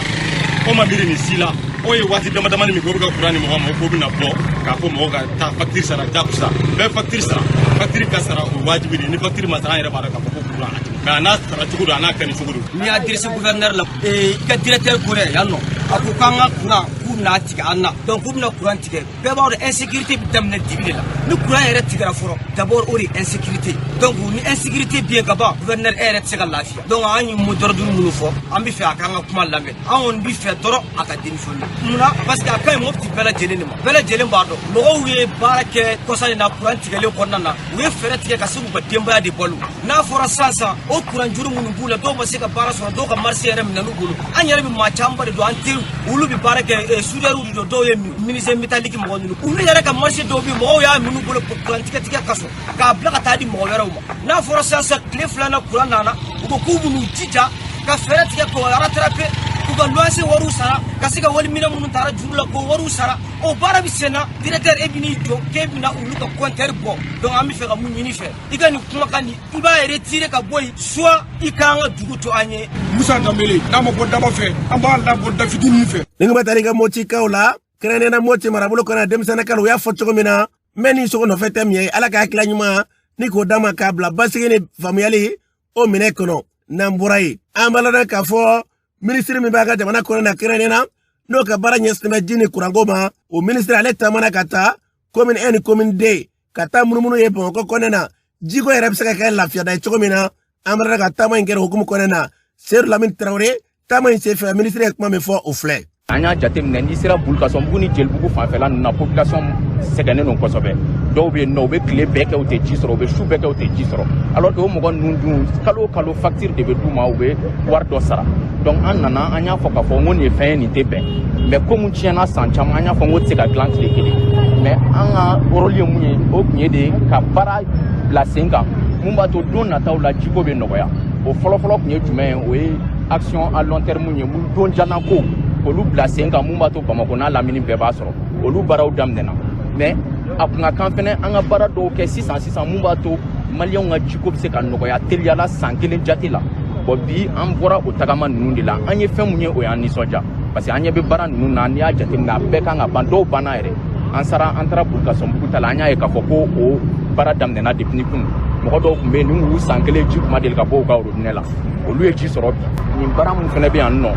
ko ma miiri nin si la o ye waati dama damani min kɛ o bɛ ka courant ni mɔgɔw ma ko bɛna bɔ k'a fɔ mɔgɔw ka taa facture sara jagosa bɛɛ facture sara facture ka sara o wajibi de ni facture ma sara an yɛrɛ b'a dɔn k'a fɔ ko courant a tɛ mais a n'a sara cogo don a n'a kɛ ni cogo don. N'i y'a adressé gouverneur la i ka directeur ko dɛ yan nɔ a ko k'an ka courant k'u bɛna tigɛ an na donc k'u bɛna courant tigɛ bɛɛ b'a dɔn insécurité bɛ daminɛ dibi de la ni courant yɛrɛ tigɛra fɔlɔ d'abord o de ye insécurité donc ni insécurité bɛ yen ka ban gouverneur e yɛrɛ tɛ se ka lafiya donc an ye mot d'ordre minnu fɔ an bɛ fɛ a k'an ka kuma lamɛn an kɔni bɛ fɛ dɔrɔn a ka démissionner munna parce que a ka ɲi Mopti bɛɛ lajɛlen de ma bɛɛ lajɛlen b'a dɔn mɔgɔw ye baara kɛ kɔsa in na courant tigɛlen kɔnɔna na u ye fɛɛrɛ tigɛ ka se k'u ka denbaya de balo n'a fɔra sisan o courant juru minnu b'u la dɔw ma se ka baara sɔrɔ dɔw ka marché yɛrɛ minɛ n'u bolo an yɛrɛ bɛ maa caman de don an teriw olu bɛ baara kɛ soudeurs de don dɔw ye menuisier métallique mɔgɔ ninnu olu yɛrɛ ka marché dɔw bɛ mɔgɔw y'a minɛ u bolo courant tigɛ kaso k'a bila ka taa di mɔgɔ wɛrɛw ma n'a fɔra sisan tile filanan courant nana u ko k'u b'u jija ka fɛɛrɛ tigɛ k'o rattraper k'u ka loyer wariw sara ka se ka waliminɛ minnu taara juru la k'o wariw sara o baara bɛ sen na directeur e bɛ n'i jɔ k'e bɛna olu ka compteur bɔ donc an bɛ fɛ ka mun ɲini fɛ i ka nin kumakan nin i b'a retirer ka bɔ yen soit i k'an ka dugu to an ye. Musa Dambele n'a ma bɔ daba fɛ an b'a labɔ da fitinin fɛ. ni ko ma taa i ka Motikaw la kɛrɛnkɛrɛnnenya Moti marabolo kɔnɔ denmisɛnninnakaw u y'a fɔ cogo min na mɛ ni sogo nɔfɛ tɛ min ye Ala ka hakilila ɲuman ni k'o d'a ma k'a bila basigi ni faamuyali o minɛ kɔnɔ n'an bɔra yen an b'a ladɔn k'a fɔ ministre min b'a ka jamana kɔnɔ na kɛrɛnkɛrɛnnenya n'o ka baara ɲɛsinnen bɛ ji ni kuranko ma o ministre ale taamana ka taa commune 1 ni commune 2 ka taa munumunu ye Bamakɔ kɔnɔ na jiko yɛrɛ bɛ se ka kɛ lafiyada ye cogo min na an b'a ladɔn ka taama in kɛra hukumu kɔnɔ na Seydou Lamine Traoré taama in senfɛ ministre ye kuma min fɔ o filɛ. anya jatem ne ni sera Bulukason bugu ni Jelbugu fanfɛla na population sɛgɛnnen non kosɛbɛ dɔw bɛ yen nɔ u bɛ tile bɛɛ kɛ u tɛ ji sɔrɔ u bɛ su bɛɛ kɛ u tɛ ji sɔrɔ alors que o mɔgɔ ninnu dun kalo kalo facture de bɛ d'u ma u bɛ wari dɔ sara donc an nana an y'a fɔ k'a fɔ n ko nin ye fɛn ye nin tɛ bɛn mais komi tiɲɛna san caman an y'a fɔ n ko tɛ se ka dilan tile kelen mais an ka rôle ye mun ye o tun ye de ka baara bila sen kan mun b'a to don nataw la jiko bɛ nɔgɔya o fɔlɔfɔlɔ tun ye jumɛn ye o ye action à long terme ye mun don janna ko olu bila sen kan mun b'a to Bamako n'a lamini bɛɛ b'a sɔrɔ olu baaraw daminɛna mais a kun ka kan fɛnɛ an ka baara dɔw kɛ sisan mun b'a to maliyɛnw ka jiko bɛ se ka nɔgɔya teliyala san kelen jate la bon bi an bɔra o tagama ninnu de la an ye fɛn mun ye o y'an nisɔndiya parce que an ɲɛ bɛ baara ninnu na n'i y'a jateminɛ a bɛɛ kan ka ban dɔw banna yɛrɛ an taara Bulukason ta la an y'a ye k'a fɔ ko o baara daminɛna depuis ni kunun mɔgɔ dɔw tun bɛ yen n'u san kelen ji kuma deli ka bɔ u ka robinet la olu ye ji sɔrɔ bi nin baara mun fɛnɛ bɛ yan nɔ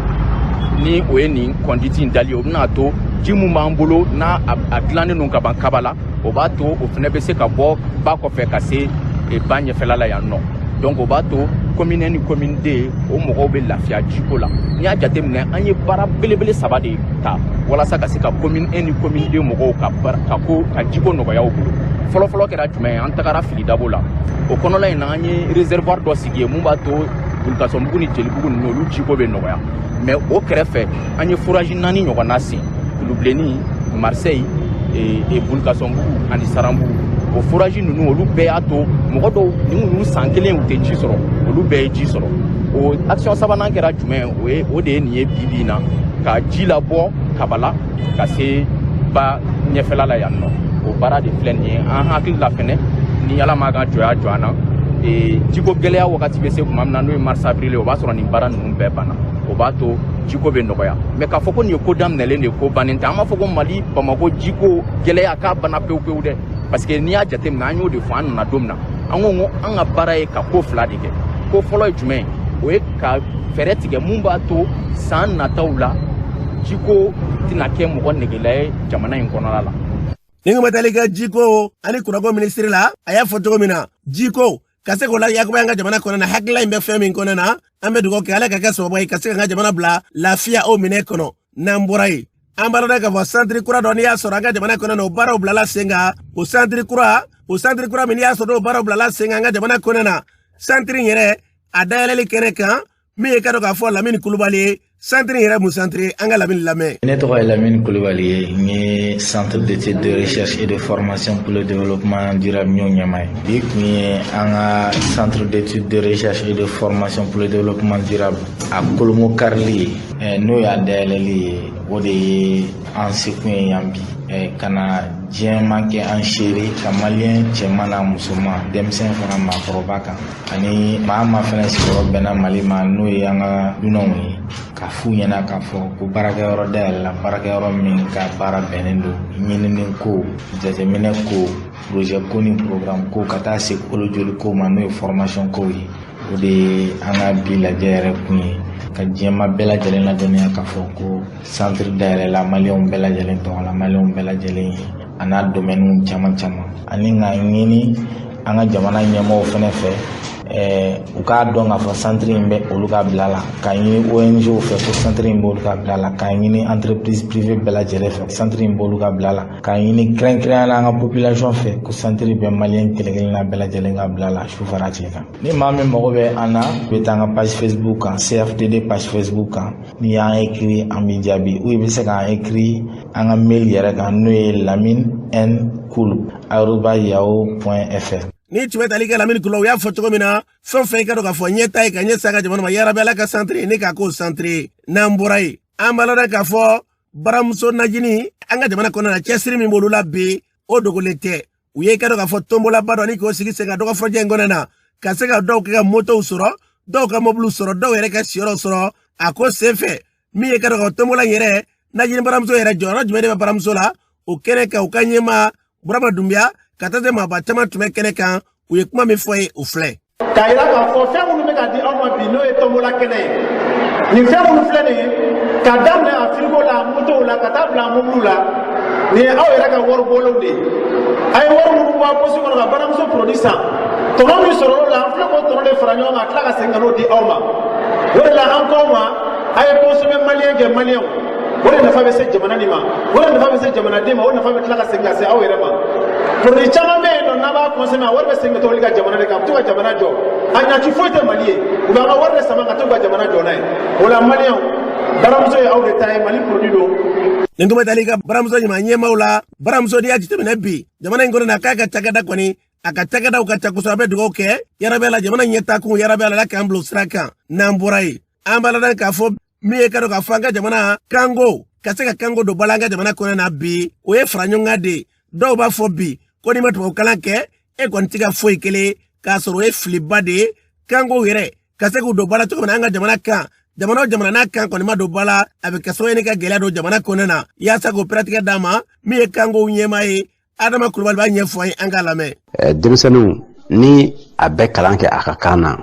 ni o ye nin conduite in dali o bɛna to ji mun b'an bolo n'a dilannen don ka ban kaba la o b'a to o fɛnɛ bɛ se ka bɔ ba kɔfɛ ka se ba ɲɛfɛla la yan nɔ donc o b'a to commune ni commune D o mɔgɔw bɛ lafiya jiko la n'i y'a jateminɛ an ye baara belebele 3 de ta walasa ka se ka commune 1 ni commune D mɔgɔw ka jiko nɔgɔya u bolo fɔlɔfɔlɔ kɛra jumɛn ye an tagara Filidabo la o kɔnɔla in na an ye réservoir dɔ sigi ye mun b'a to Bulukason bugu ni Jelbugu ninnu olu jiko bɛ nɔgɔya mais o kɛrɛfɛ an ye forage 4 ɲɔgɔnna sen Kulubilenni Marseille Bulukason bugu ani Saranbugu o forage ninnu olu bɛɛ y'a to mɔgɔ dɔw ni san kelen u tɛ ji sɔrɔ olu bɛɛ ye ji sɔrɔ o action sabanan kɛra jumɛn o de ye nin ye bi na ka ji labɔ Kabala ka se ba ɲɛfɛla la yan nɔ o baara de filɛ nin ye an hakili la fɛnɛ ni Ala m'a ka jɔya jɔ an na jiko gɛlɛya wagati bɛ se tuma min na n'o ye mars avril o b'a sɔrɔ nin baara ninnu bɛɛ banna o b'a to jiko bɛ nɔgɔya mais k'a fɔ ko nin ye ko daminɛlen de ko bannen tɛ an b'a fɔ ko Mali Bamako jiko gɛlɛya k'a banna pewu pewu dɛ parce que n'i y'a jateminɛ an y'o de fɔ an nana don min na an ko an ka baara ye ka ko 2 de kɛ ko fɔlɔ ye jumɛn o ye ka fɛɛrɛ tigɛ mun b'a to san nataw la jiko tɛna kɛ mɔgɔ negela ye jamana in kɔnɔla la. ni ko matali ka jiko ani kunako ministre la a y'a fɔ cogo min na jiko ka se k'o la yakuba an ka jamana kɔnɔ na hakilila in bɛ fɛn min kɔnɔ na an bɛ dugawu kɛ ala ka kɛ sababu ye ka se ka an ka jamana bila lafiya o minɛ kɔnɔ n'an bɔra yen an b'a dɔn k'a fɔ centre kura dɔ n'i y'a sɔrɔ an ka jamana kɔnɔ na o baaraw bilala sen kan o centre kura min n'i y'a sɔrɔ o baaraw bilala sen kan an ka jamana kɔnɔ na centre in yɛrɛ a dayɛlɛli kɛnɛ kan min ye ka dɔn k'a fɔ Lamini Kulubali ye centre in yɛrɛ mun centre an ka Lamini lamɛn. Ne tɔgɔ ye Lamini Kulubali ye n ye centre d'études de recherche et de formation pour le développement durable ɲ'o ɲɛmaa ye bi tun ye an ka centre d'études de recherche et de formation pour le développement durable a kolomo karili ye n'o y'a dayɛlɛli ye o de ye an sekun ye yan bi ka na diɲɛma kɛ an seere ka maliyɛn cɛman n'a musoman denmisɛn fara maakɔrɔba kan ani maa ma fɛnɛ sigiyɔrɔ bɛnna Mali ma n'o ye an ka dunanw ye ka f'u ɲɛna k'a fɔ ko baarakɛyɔrɔ dayɛlɛla baarakɛyɔrɔ min ka baara bɛnnen don ɲinini ko jateminɛ ko projet ko ni programme ko ka taa se kolojoli ko ma n'o ye formation ko ye o de ye an ka bi lajɛ yɛrɛ kun ye ka diɲɛma bɛɛ lajɛlen ladɔnniya k'a fɔ ko centre dayɛlɛla maliyɛnw bɛɛ lajɛlen tɔgɔla maliyɛnw bɛɛ lajɛlen ye a n'a domaine caman caman ani ka ɲini an ka jamana ɲɛmɔgɔw fɛnɛ fɛ u k'a dɔn k'a fɔ centre in bɛ olu ka bila la k'a ɲini ONG fɛ ko centre in b'olu ka bila la k'a ɲini entreprise privée bɛɛ lajɛlen fɛ centre in b'olu ka bila la k'a ɲini kɛrɛnkɛrɛnnenya la an ka population fɛ ko centre bɛ maliyɛn kelen-kelenna bɛɛ lajɛlen ka bila la su fara tile kan ni maa min mago bɛ an na u bɛ taa an ka page Facebook kan CFDD page Facebook kan n'i y'an écrit an b'i jaabi ou i bɛ se k'an écrit an ka mail yɛrɛ kan n'o ye laminencool@yahoo.fr. ni tun bɛ tali kɛ Lamini Kulubali u y'a fɔ cogo min na fɛn o fɛn i ka dɔn k'a fɔ ɲɛta ye ka ɲɛ sa ka jamana ma yarabi ala ka centre ni k'a k'o centre n'an bɔra yen an b'a dɔn k'a fɔ baramuso najini an ka jamana kɔnɔ na cɛsiri min b'olu la bi o dogolen tɛ u ye i ka dɔn k'a fɔ tombolaba dɔ ni k'o sigi sen ka dɔgɔ fɔjɛ in kɔnɔ na ka se ka dɔw kɛ ka motow sɔrɔ dɔw ka mobiliw sɔrɔ dɔw yɛrɛ ka siyɔrɔw sɔrɔ a ko senfɛ min ye i ka dɔn k'a fɔ tombola in yɛrɛ najini baramuso yɛrɛ jɔyɔrɔ jumɛn de bɛ baramuso la o kɛnɛ kan u ka ɲɛmaa Burama Dunbiya ka taa se maaba caman tun bɛ kɛnɛ kan u ye kuma min fɔ ye o filɛ. K'a yira k'a fɔ fɛn minnu bɛ ka di aw ma bi n'o ye tombola kɛnɛ ye nin fɛn minnu filɛ nin ye k'a daminɛ a frigo la motow la ka taa bila mobiliw la nin ye aw yɛrɛ ka waribɔlenw de ye a ye wari minnu bɔ a posi kɔnɔ ka baramuso produit san tɔnɔ min sɔrɔ o la an filɛ k'o tɔnɔ de fara ɲɔgɔn kan ka tila ka segin ka n'o di aw ma o de la an k'aw ma a ye consommé maliyɛn kɛ maliyɛnw o de nafa bɛ se jamana nin ma o de nafa bɛ se jamanaden ma o nafa bɛ tila ka segin ka se aw yɛrɛ ma produit caman bɛ yen nɔ n'a b'a consommé a wari bɛ segin ka t'olu ka jamana de kan a bɛ to ka jamana jɔ a ɲaci foyi tɛ Mali ye u bɛ an ka wari de sama ka t'u ka jamana jɔ n'a ye o la maliyɛnw baramuso ye aw de ta ye Mali produit don. nin kuma tali ka baramuso ɲuman ɲɛmaw la baramuso de y'a jateminɛ bi jamana in kɔnɔ na k'a ka cakɛda kɔni a ka cakɛdaw ka ca kosɛbɛ a bɛ dugawu kɛ yarabi Ala jamana ɲɛtakun yarabi Ala k'an bila o sira kan n'an bɔra yen an b'a la k'a fɔ min ye ka dɔn k'a fɔ an ka jamana kango ka se ka kango don bala an ka jamana kɔnɔ na bi o ye fara ɲɔgɔn kan de dɔw b'a fɔ bi ko n'i ma tubabukalan kɛ e kɔni tɛ ka foyi kelen k'a sɔrɔ o ye filiba de ye kango yɛrɛ ka se k'u don bala cogo min na an ka jamana kan jamana o jamana n'a kan kɔni ma don bala a bɛ kɛ sababu ye ni ka gɛlɛya don jamana kɔnɔ na yaasa k'o pɛrɛtigɛ d'a ma min ye kango ɲɛmaa ye Adama Kulubali b'a ɲɛfɔ an ye an k'a lamɛn. Denmisɛnninw ni a bɛ kalan kɛ a ka kan na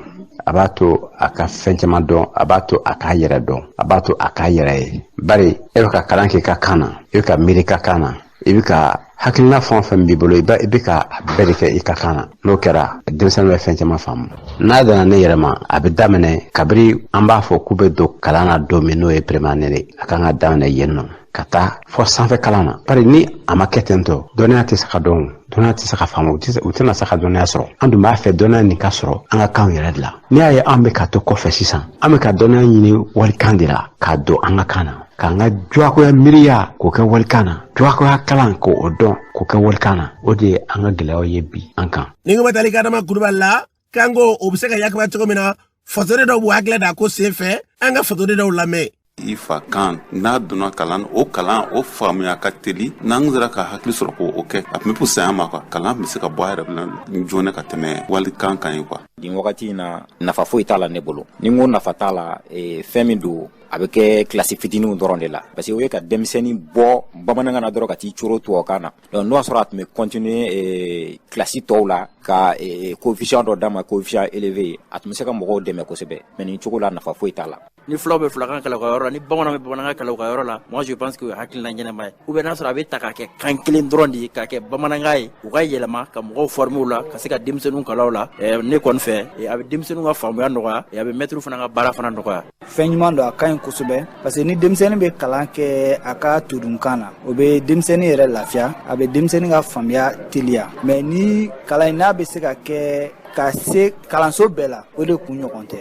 a b'a to a ka fɛn caman dɔn a b'a to a k'a yɛrɛ dɔn a b'a to a k'a yɛrɛ ye bari e bɛ ka kalan kɛ i ka kan na i bɛ ka miiri ka kan na i bɛ ka hakilina fɛn o fɛn b'i bolo i bɛ ka bɛɛ de kɛ i ka kan na n'o kɛra denmisɛnnin bɛ fɛn caman faamu n'a dana ne yɛrɛ ma a bɛ daminɛ kabiri an b'a fɔ k'u bɛ don kalan na don min n'o ye prématuré a kan ka daminɛ yen nɔ ka taa fɔ sanfɛ kalan na bari ni a ma kɛ ten tɔ dɔnniya tɛ se ka dɔn dɔnniya tɛ se ka faamu u tɛna se ka dɔnniya sɔrɔ an dun b'a fɛ dɔnniya nin ka sɔrɔ an ka kan yɛrɛ de la n'i y'a ye an bɛ ka to kɔfɛ sisan an bɛ ka dɔnniya ɲini walikan de la k'a don an ka kan na k'an ka juwakoya miiriya k'o kɛ walikan na juwakoya kalan k'o dɔn k'o kɛ walikan na o de ye an ka gɛlɛyaw ye bi an kan. ni ko tali ka Adama Kulubali la kango o bɛ se ka yakubaya cogo min na fasori dɔw b'u hakili da ko sen fɛ an ka fasori dɔw lamɛn. I fa kan n'a donna kalan o faamuya ka teli n'an sera ka hakili sɔrɔ k'o kɛ a tun bɛ pusaya ma quoi kalan bɛ se ka bɔ a yɛrɛ bila joona ka tɛmɛ walikan kan ye quoi. nin wagati in na nafa foyi t'a la ne bolo ni n ko nafa t'a la fɛn min don a bɛ kɛ kilasi fitininw dɔrɔn de la parce que o ye ka denmisɛnnin bɔ bamanankan na dɔrɔn ka t'i coro tubabukan na donc n'o y'a sɔrɔ a tun bɛ continuer kilasi tɔw la ka coefficient dɔ d'a ma coefficient élevé a tun bɛ se ka mɔgɔw dɛmɛ kosɛbɛ mais nin cogo la nafa foyi t'a la. ni fulaw bɛ fulakan kalan u ka yɔrɔ la ni bamananw bɛ bamanankan kalan u ka yɔrɔ la moi je pense que o ye hakilina ɲɛnama ye ou bien n'a sɔrɔ a bɛ ta k'a kɛ kan kelen dɔrɔn de ye k'a kɛ bamanankan ye u ka yɛlɛma ka mɔgɔw former u la ka se ka denmisɛnninw kalan o la ne kɔni fɛ a bɛ denmisɛnninw ka faamuya nɔgɔya a bɛ maître fana ka baara fana nɔgɔya. fɛn ɲuman don a ka ɲi kosɛbɛ parce que ni denmisɛnnin bɛ kalan kɛ a ka todunkan na o bɛ denmisɛnnin yɛrɛ lafiya a bɛ denmisɛnnin ka faamuya teliya mais ni kalan in n'a bɛ se ka kɛ ka se kalanso bɛɛ la o de kun ɲɔgɔn tɛ.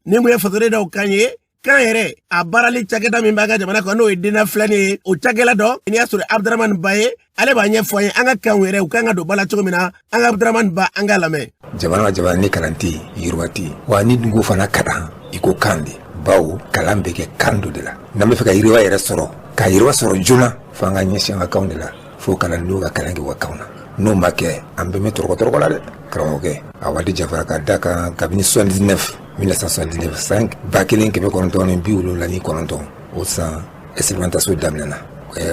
ni mun ye fasori dɔw kan ye kan yɛrɛ a baarali cakɛda min b'an ka jamana kɔnɔ n'o ye denna filɛnin ye o cakɛla dɔ n'i y'a sɔrɔ Abdramane Ba ye ale b'a ɲɛfɔ an ye an ka kan yɛrɛ u kan ka don ba la cogo min na an ka Abdramane Ba an ka lamɛn. jamana ni kalan tɛ yiriwa tɛ wa ni dugu fana ka kan i ko kan de bawo kalan bɛ kɛ kan dɔ de la n'an bɛ fɛ ka yiriwa yɛrɛ sɔrɔ ka yiriwa sɔrɔ joona f'an ka ɲɛsin an ka kanw de la fo kalandenw ka kalan kɛ u ka kanw na n'o ma kɛ an bɛɛ bɛ tɔrɔkɔ la dɛ karamɔgɔkɛ a waati jafara ka da kan kabini 1979 5 1979 o san expérimentation daminɛna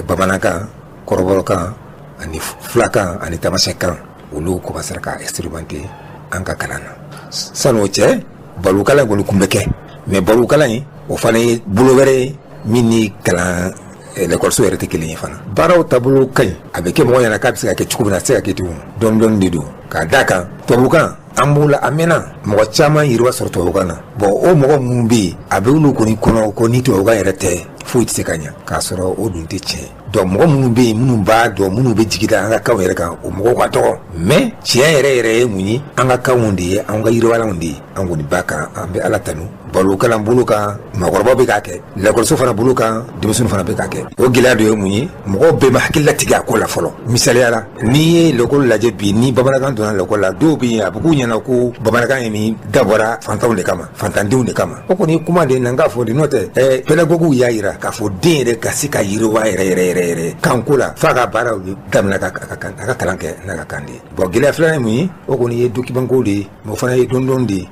bamanankan kɔrɔbɔrɔkan ani fulakan ani tamasɛkan olu commencera ka expérimenter an ka kalan na san'o cɛ barokalan kɔni kun bɛ kɛ mais barokalan in o fana ye bolo wɛrɛ ye min ni kalan l'école yɛrɛ tɛ kelen ye fana baaraw taabolo ka ɲi a bɛ kɛ mɔgɔ ɲɛna k'a bɛ se ka kɛ cogo min na a tɛ se ka kɛ ten dɔɔni dɔɔni de don k'a d'a kan tubabukan an b'o la a mɛnna mɔgɔ caman yiriwa sɔrɔ tubabukan na bon o mɔgɔ minnu bɛ yen a bɛ olu kɔni kɔnɔ ko ni tubabukan yɛrɛ tɛ foyi tɛ se ka ɲɛ k'a sɔrɔ o dun tɛ tiɲɛ donc mɔgɔ minnu bɛ yen minnu b'a dɔn minnu bɛ jigi da an ka kanw yɛrɛ kan o mɔgɔw ka dɔgɔ mais tiɲɛ yɛrɛ ye mun ye an ka kanw de ye an ka yiriwalanw de ye an kɔni b'a kan an bɛ ala tanu barokalan bolo kan mɔgɔkɔrɔbaw bɛ k'a kɛ lakɔliso fana bolo kan denmisɛnninw fana bɛ k'a kɛ o gɛlɛya dɔ ye mun ye mɔgɔw bɛɛ ma hakili latigɛ a ko la fɔlɔ misaliya la n'i ye lakɔli lajɛ bi ni bamanankan donna lakɔli la dɔw bɛ yen a bɛ k'u ɲɛna ko bamanankan ye min dabɔra fantanw de kama fantandenw de kama o kɔni ye kuma de ye nan k'a fɔ de n'o tɛ pédagogues y'a yira k'a fɔ den yɛrɛ ka se ka yiriwa yɛrɛ kanko la f'a ka baaraw daminɛ a ka kalan kɛ n'a ka kan de ye bon gɛlɛya filanan ye mun ye o kɔni ye document ko de ye o fana ye dɔɔni de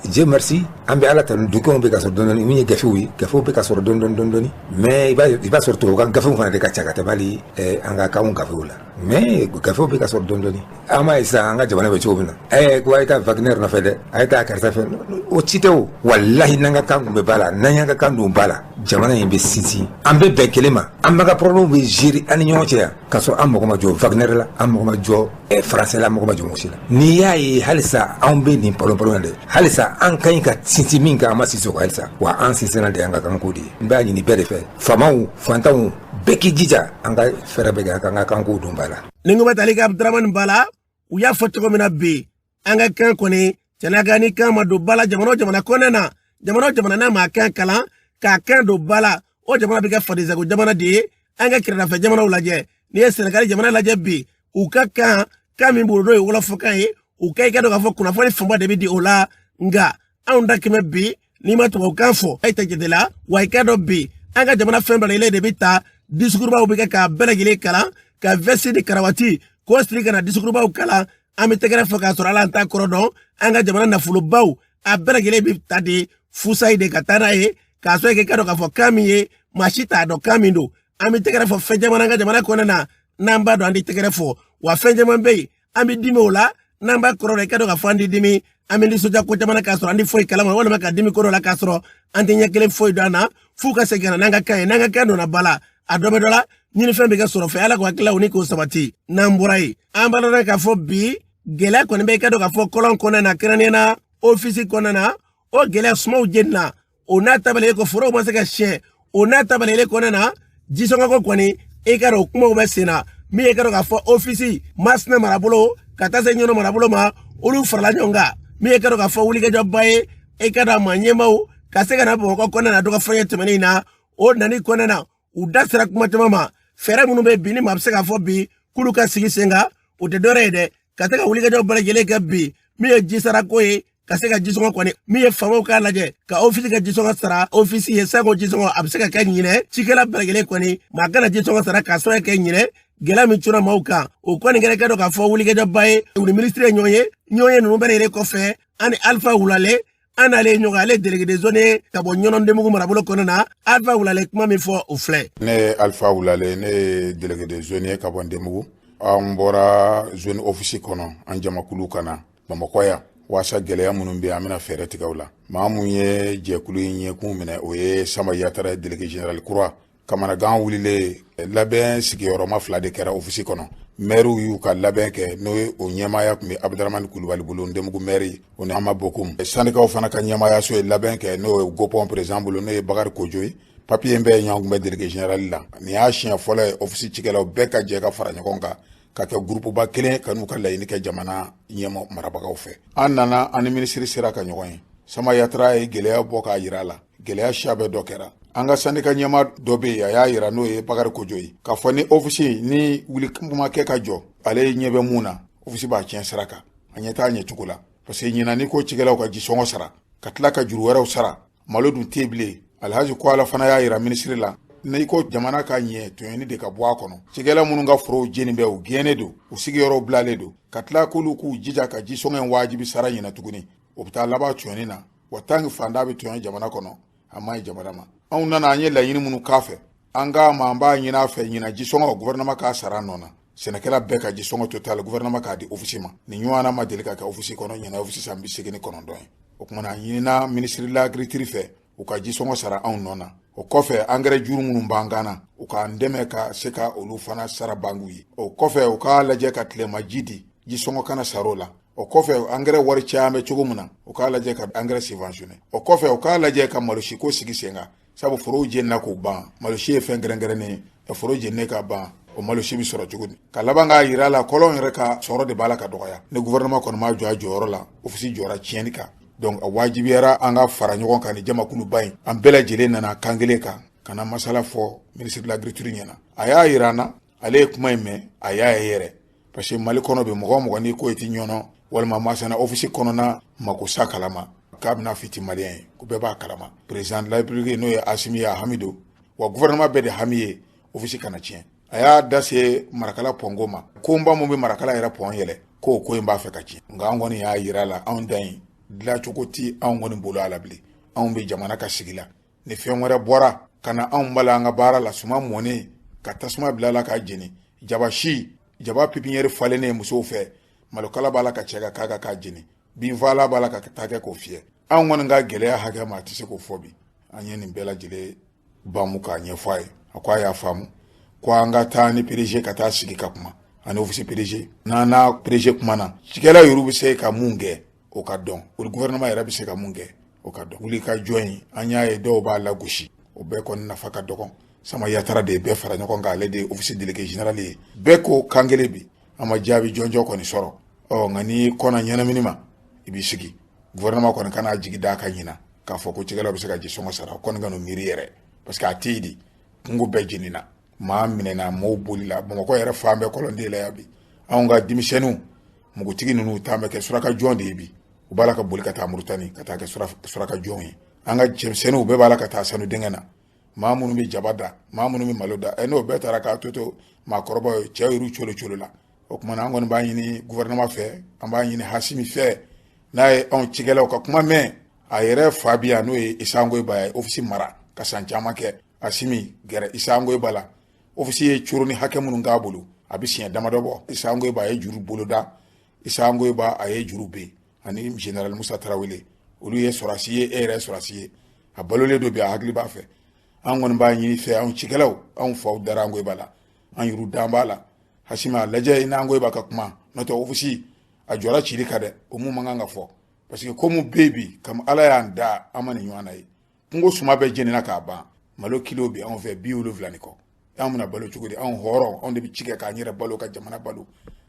Dieu merci an bɛ ala tanu document bɛ ka sɔrɔ dɔɔni min ye gafew ye gafew bɛ ka sɔrɔ dɔɔni mais i b'a sɔrɔ tubabukan gafew fana de ka ca ka tɛmɛ hali an ka kanw gafew la mais gafew bɛ ka sɔrɔ dɔɔni an m'a ye sisan an ka jamana bɛ cogo min na ko a ye taa Wagner nɔfɛ dɛ a ye taa karisa fɛ o ci tɛ o walahi n'an ka kan tun bɛ ba la n'an y'an ka kan dun ba la jamana in bɛ sinsin an bɛ bɛn kelen ma an b'a ka problème bɛ gérer an ni ɲɔgɔn cɛ yan k'a sɔrɔ an mago ma jɔ Wagner la an mago ma jɔ français la an mago ma jɔ mɔgɔ si la n'i y'a ye halisa anw bɛ nin palon dɛ halisa an ka ɲi ka sinsin min kan an ma sinsin o kan halisa wa an sinsinna de an ka kanko de n b'a ɲini bɛɛ de fɛ faamaw fantanw bɛɛ k'i jija an ka fɛɛrɛ bɛ kɛ an ka kanko don ba la. ni ko bɛ tali ka Abdramane Bala u y'a fɔ cogo min na bi an ka kan kɔni cɛnaga ni kan ma don ba la jamana o jamana kɔnɔna na jamana o jamana n'a ma kan kalan k'a kan don ba la o jamana bɛ kɛ fadisago jamana de ye an ka kɛrɛfɛ jamanaw lajɛ n'i ye Senegali jamana lajɛ bi u ka kan min bolo n'o ye wɔlɔfɔkan ye u ka i ka dɔn k'a fɔ kunnafoni fanba de bɛ di o la nka anw da kɛmɛ bi n'i ma tubabukan fɔ e tɛ jate la wa i ka dɔn bi an ka jamana fɛn bɛɛ la de bɛ ta disikurubaw bɛ kɛ k'a bɛɛ lajɛlen kalan ka vɛsi ni karawati k'o siri ka na disikurubaw kalan an bɛ tɛgɛrɛ fɔ k'a sɔrɔ ala an t'a kɔrɔ dɔn an ka jamana nafolobaw a bɛɛ lajɛlen bɛ ta de fusayi de ka taa n'a ye k'a sɔrɔ i ka dɔn k'a fɔ kan min ye maa si t'a dɔn kan min don an bɛ tɛgɛrɛ fɔ fɛn caman an ka jamana kɔnɔna na n'an b'a dɔn an tɛ tɛgɛrɛ fɔ wa fɛn caman bɛ yen an bɛ dimi o la n'an b'a kɔrɔ la i ka dɔn k'a fɔ an tɛ dimi an bɛ nisɔndiya ko caman k'a sɔrɔ an tɛ foyi kalama walima ka dimi ko dɔ la k'a sɔrɔ an tɛ ɲɛ kelen foyi don an na f'u ka segin ka na n'an ka kan ye n'an ka kan donna ba la a dɔ bɛ dɔ la ɲinifɛn bɛ kɛ sɔrɔ fɛ ala k'o hakililaw ni k'o sabati n'an bɔra yen an b'a dɔn k'a fɔ bi gɛlɛya kɔni bɛ i ka dɔn k'a fɔ kɔlɔn kɔnɔna na kɛrɛnkɛrɛnnen na ofisi kɔnɔna na o gɛlɛya sumaw jeni na o n'a tabalen ko forow ma se ka siɲɛ o n'a tabalen kɔnɔna na jisɔngɔko kɔni i ka dɔn o kumaw bɛ sen na min ye ka dɔn k'a fɔ ofisi Masina marabolo ka taa se ɲɔnɔ marabolo ma olu farala ɲɔgɔn kan min ye ka dɔn k'a fɔ wulikɛjɔba ye i ka dɔn a ma ɲɛmaw ka se ka na Bamakɔ kɔnɔna na dɔ ka fɔɲɛ tɛmɛnen in na o nani kɔnɔna na u da sera kuma caman ma fɛɛrɛ minnu bɛ bi ni maa bɛ se k'a fɔ bi k'olu ka sigi sen kan o tɛ dɔwɛrɛ ye dɛ ka se ka wulikɛjɔ bɛɛ lajɛlen kɛ bi min ye jisarako ye ka se ka jisɔngɔ kɔni min ye faamaw k'a lajɛ ka ofisi ka jisɔngɔ sara ofisi ye sanko jisɔngɔ a bɛ se ka kɛ ɲinɛ cikɛla bɛɛ lajɛlen kɔni maa kana jisɔngɔ sara k'a sɔrɔ kɛ ɲinɛ gɛlɛya min cunna maaw kan o kɔni kɛra kɛ dɔ k'a fɔ wulikɛjɔba ye u ni minisiri ye ɲɔgɔn ye ninnu bɛɛ yɛrɛ kɔfɛ ani Alpha Wulale an n'ale ɲɔgɔn ale délégué des zones ka bɔ ɲɔnɔ Ndemugu marabolo kɔnɔna na Alpha Wulale kuma min fɔ o filɛ. ne ye Alpha Wulale ne ye délégué des zones ka bɔ Ndemugu an bɔra zone office kɔnɔ an jamakulu kana Bamakɔ yan waasa gɛlɛya minnu bɛ an bɛna fɛɛrɛ tigɛ o la maa mun ye jɛkulu in ɲɛkun minɛ o ye Sama Yatara délégué général kura kamanagan wulilen labɛn sigiyɔrɔma 2 de kɛra office kɔnɔ maire y'u ka labɛn kɛ n'o ye o ɲɛmaaya tun bɛ Abdramane Kulibali bolo Ndemugu maire o ni Ama Bokum sandikaw fana ka ɲɛmaayaso ye labɛn kɛ n'o ye Gopon président bolo n'o ye Bakari Kojo ye papier bɛɛ ɲɔgɔn kun bɛ délégué général la nin y'a siɲɛ fɔlɔ ye office cikɛlaw bɛɛ ka jɛ ka fara ɲɔgɔn kan ka kɛ groupe ba kelen ka n'u ka laɲini kɛ jamana ɲɛmɔ marabagaw fɛ an nana an ni ministre sera ka ɲɔgɔn ye Sama Yatara ye gɛlɛya bɔ k'a yira a la gɛlɛya siya bɛɛ dɔ kɛra an ka sandika ɲɛma dɔ bɛ yen a y'a yira n'o ye Bakari Kojo ye k'a fɔ ni office ni wuli kuma kɛ ka jɔ ale ɲɛ bɛ mun na office b'a tiɲɛ sira kan a ɲɛ t'a ɲɛ cogo la parce que ɲinan ni ko cikɛlaw ka jisɔngɔ sara ka tila ka juru wɛrɛw sara malo dun tɛ bilen Alhaji Kuala fana y'a yira ministre la n'i ko jamana ka ɲɛ tɔɲɔni de ka bɔ a kɔnɔ cikɛla minnu ka forow jeni bɛ u gɛnnen don u sigiyɔrɔw bilalen don ka tila k'olu k'u jija ka jisɔngɔ in wajibi sara ɲinan tuguni o bɛ taa laban tɔɲɔni na wa tant que fanda bɛ tɔɲɔ jamana kɔnɔ a ma ɲi jamana ma anw nana an ye laɲini minnu k'a fɛ an ka ma an b'a ɲini a fɛ ɲinan jisɔngɔ gouvernement k'a sara nɔ na sɛnɛkɛla bɛɛ ka jisɔngɔ total gouvernement k'a di office ma nin ɲɔgɔnna ma deli ka kɛ office kɔnɔ ɲinan office san 89 ye o kumana an ɲinina ministre de l'agriculture fɛ u ka jisɔngɔ sara anw nɔ na o kɔfɛ engrais juru minnu b'an kan na u k'an dɛmɛ ka se ka olu fana sara banguw ye o kɔfɛ u k'a lajɛ ka tilema ji di jisɔngɔ kana sara o la o kɔfɛ engrais wari caman bɛ cogo min na u k'a lajɛ ka engrais subventionné o kɔfɛ u k'a lajɛ ka malosi ko sigi sen kan sabu forow jenina k'u ban malosi ye fɛn kɛrɛnkɛrɛnnen ye foro jeninen ka ban o malosi bɛ sɔrɔ cogo di ka laban k'a yira a la kɔlɔn yɛrɛ ka sɔrɔ de b'a la ka dɔgɔya ni gouvernement kɔni ma jɔ a jɔyɔrɔ la office jɔra tiɲɛni kan donc a wajibiyara an ka fara ɲɔgɔn kan ni jamakuluba in an bɛɛ lajɛlen nana kan kelen kan ka na masala fɔ ministre de l'agriculture ɲɛna a y'a yira an na ale ye kuma in mɛn a y'a ye yɛrɛ parce que Mali kɔnɔ bɛ mɔgɔ o mɔgɔ n'i ko i tɛ ɲɔnɔ walima masana office kɔnɔna mako sa kalama k'a bɛna fiti maliyɛn ye ko bɛɛ b'a kalama président de la république n'o ye Asimi Hamidu wa gouvernement bɛɛ de hami ye office kana tiɲɛ a y'a da se marakala pɔngo ma konba mun bɛ marakala yɛrɛ pɔn yɛlɛ k'o ko in b'a fɛ ka tiɲɛ nka an kɔni y'a yira a la anw dan ye dilancogo ti anw kɔni bolo a la bilen anw bɛ jamana ka sigi la ni fɛn wɛrɛ bɔra ka na anw bala an ka baara la suma mɔnen ka tasuma bila la k'a jeni jaba pipiniɲɛri falennen musow fɛ malokala b'a la ka cɛ ka k'a jeni binfala b'a la ka taa kɛ k'o fiyɛ anw kɔni ka gɛlɛya hakɛ ma a tɛ se k'o fɔ bi an ye nin bɛɛ lajɛlen bamu k'a ɲɛfɔ a ye a ko a y'a faamu ko an ka taa ni PDG ka taa sigi ka kuma ani office PDG n'a PDG kuma na cikɛla yɛrɛ bɛ se ka mun kɛ o ka dɔn o gouvernement yɛrɛ bɛ se ka mun kɛ o ka dɔn wuli ka jɔn ye an y'a ye dɔw b'a lagosi o bɛɛ kɔni nafa ka dɔgɔn Sama Yatara de bɛɛ fara ɲɔgɔn kan ale de officier délégué général ye bɛɛ ko kan kelen bi an ma jaabi jɔnjɔ kɔni sɔrɔ nka ni kɔnɔ ɲɛnamini ma i b'i sigi gouvernement kɔni kana jigi da ka ɲina k'a fɔ ko cikɛlaw bɛ se ka ji sɔngɔ sara o kɔni ka n'o miiri yɛrɛ parce que a tɛ yen de kungo bɛɛ jenina maa minɛna maaw bolila Bamakɔ yɛrɛ fan bɛɛ kɔlɔnden la yan bi anw ka denmisɛnninw mugutigi ninnu taa bɛ kɛ suraka jɔn de ye bi u b'a la ka boli ka taa Murutani ka taa kɛ suraka jɔn ye an ka cɛmisɛnninw bɛɛ b'a la ka taa sanu denkɛ na maa minnu bɛ jaba da maa minnu bɛ malo da n'o bɛɛ taara k'a to maakɔrɔbaw ye cɛw yɛrɛ colo la o tuma na an kɔni b'a ɲini gouvernement fɛ an b'a ɲini Hasimi fɛ n'a ye anw cikɛlaw ka kuma mɛn a yɛrɛ fa bi yan n'o ye Isa Ngoyiba ye ofisi mara ka san caman kɛ Hasimi gɛrɛ Isa Ngoyiba la ofisi ye coro ni hakɛ minnu k'a bolo a bɛ siɲɛ damadɔ bɔ Isa Ngoyiba a ye juru boloda Isa Ngoyiba a ye juru ben ani général Musa Tarawele olu ye sɔrɔsi ye e yɛrɛ sɔrɔsi ye a balolen don bi a hakili b'a fɛ an kɔni b'a ɲini fɛ anw cikɛlaw anw faw dara Ngoyiba la an yuru dan b'a la Hasimi a lajɛ i n'an Ngoyiba ka kuma n'o tɛ ofisi a jɔra cili ka dɛ o mun man kan ka fɔ parce que komi bɛ bi kam ala y'an da an ma nin ɲɔgɔn na ye kungo suma bɛɛ jenina k'a ban malo kilo bi anw fɛ 70 ni kɔ anw bɛna balo cogo di anw hɔrɔn anw de bɛ ci kɛ k'an yɛrɛ balo ka jamana balo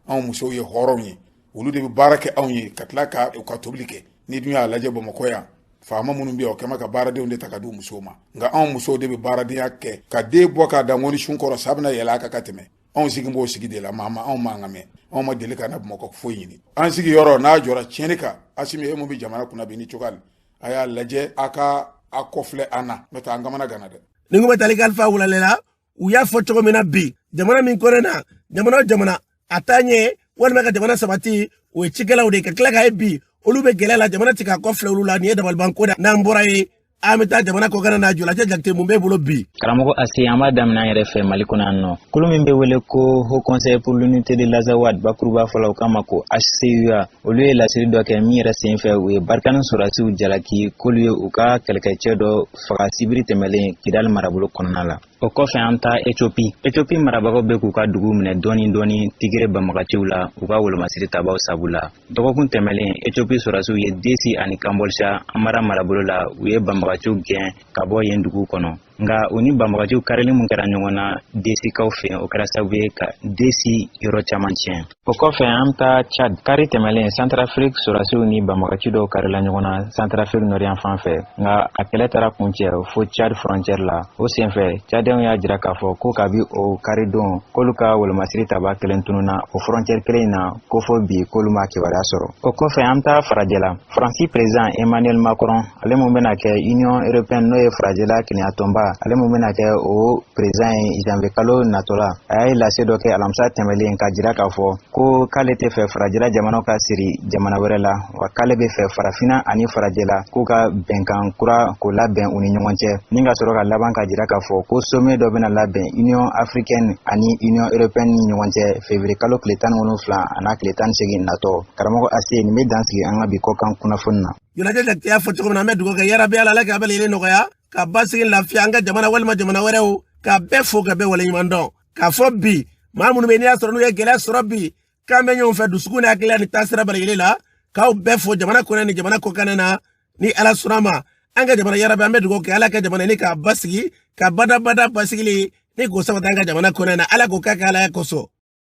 anw musow ye hɔrɔnw ye olu de bɛ baara kɛ anw ye ka tila ka tobili kɛ ni dun y'a lajɛ Bamakɔ yan faama minnu bɛ yen o kɛma ka baaradenw de ta ka di musow ma nka anw musow de bɛ baaradenya kɛ ka den bɔ k'a da ŋɔni sun kɔrɔ sa bɛna yɛlɛ a kan ka tɛmɛ anw sigi b'o sigi de la maama anw man kan mɛn anw ma deli ka na Bamakɔ foyi ɲini an sigi yɔrɔ n'a jɔra tiɲɛni kan Hasimi e mun bɛ jamana kunna bi ni cogoya a y'a lajɛ a ka a kɔfilɛ an na n'o tɛ an kamana gana dɛ ni ko bɛ tali kalifa wulalela u y'a fɔ cogo min na bi jamana min kɔnɛ na jamana o jamana a taa ɲɛ walima ka jamana sabati o ye cikɛlaw de ka tila ka ye bi olu bɛ gɛlɛya la jamana ti ka kɔfilɛ olu la nin ye dabalibanko da n'an bɔra ye an bɛ taa jamana kɔkan na Jolacɛ Jakite mun b'e bolo bi karamɔgɔ Ase an b'a daminɛ an yɛrɛ fɛ Mali kɔnɔ yan nɔ kolo min bɛ wele ko Haut Conseil pour l'unité de l'Azawad bakuruba fɔlɔ o kama ko HCUA olu ye lasiri dɔ kɛ min yɛrɛ senfɛ u ye Barikani Sɔrɔsiw jalaki k'olu ye u ka kɛlɛkɛcɛ dɔ faga sibiri tɛmɛlen Kidali marabolo kɔnɔna la o kɔfɛ an ta Ethiopie marabagaw bɛ k'u ka dugu minɛ dɔɔni Tigre banbagaciw la u ka wolomasiri tabaw sabu la dɔgɔkun tɛmɛlen Ethiopie Sɔrɔsiw ye Desi ani Kambolcha Amara marabolo la u ye banbagaciw gɛn ka bɔ yen dugu kɔnɔ nka u ni banbagaciw karili mun kɛra ɲɔgɔn na Desikaw fɛ o kɛra sababu ye ka Desi yɔrɔ caman tiɲɛ o kɔfɛ an ta Chad kari tɛmɛlen Centrafrique Sɔrɔsiw ni banbagaci dɔw karila ɲɔgɔn na Centrafrique nɔrɔyan fan fɛ nka a kɛlɛ taara kuncɛ fo Chad frontière la o senfɛ Tchadɛnw y'a jira k'a fɔ ko kabi o kari don k'olu ka wolomasiri taba kelen tununa o frontière kelen na ko fo bi k'olu ma kibaruya sɔrɔ o kɔfɛ an ta farajɛla Faransi président Emmanuel Macron ale mun bɛna kɛ Union européenne n'o ye farajɛla kɛnɛyatonba ale mun bɛna kɛ o président ye janvier kalo natɔla a ye lase dɔ kɛ alamisa tɛmɛlen ka jira k'a fɔ ko k'ale tɛ fɛ farajɛla jamanaw ka siri jamana wɛrɛ la wa k'ale bɛ fɛ farafina ani farajɛla k'u ka bɛnkan kura k'o labɛn u ni ɲɔgɔn cɛ ni ka sɔrɔ ka laban ka jira k'a fɔ ko sommet dɔ bɛna labɛn Union africaine ani Union européenne ni ɲɔgɔn cɛ février kalo tile 17 a n'a tile 18 natɔ karamɔgɔ Ase nin bɛ dansigi an ka bi kɔkan kunnafoni na Jolacɛ Jakite y'a fɔ cogo min na an bɛ dugawu kɛ yarabi Ala k'a bɛ lajɛlen nɔgɔya ka basigi lafiya an ka jamana walima jamana wɛrɛw ka bɛɛ fo ka bɛɛ waleɲuman dɔn k'a fɔ bi maa minnu bɛ n'i y'a sɔrɔ n'u ye gɛlɛya sɔrɔ bi k'an bɛ ɲɔgɔn fɛ dusukun ni hakilila ni taasira bɛlɛgɛlen la k'aw bɛɛ fo jamana kɔnɔ ni jamana kɔkan na ni Ala sɔnna ma an ka jamana yarabi an bɛ dugawu kɛ Ala ka jamana ni k'a basigi ka badabada basigili ni k'o sabati an ka jamana kɔnɔ na Ala k'o kɛ Ala ye kosɔn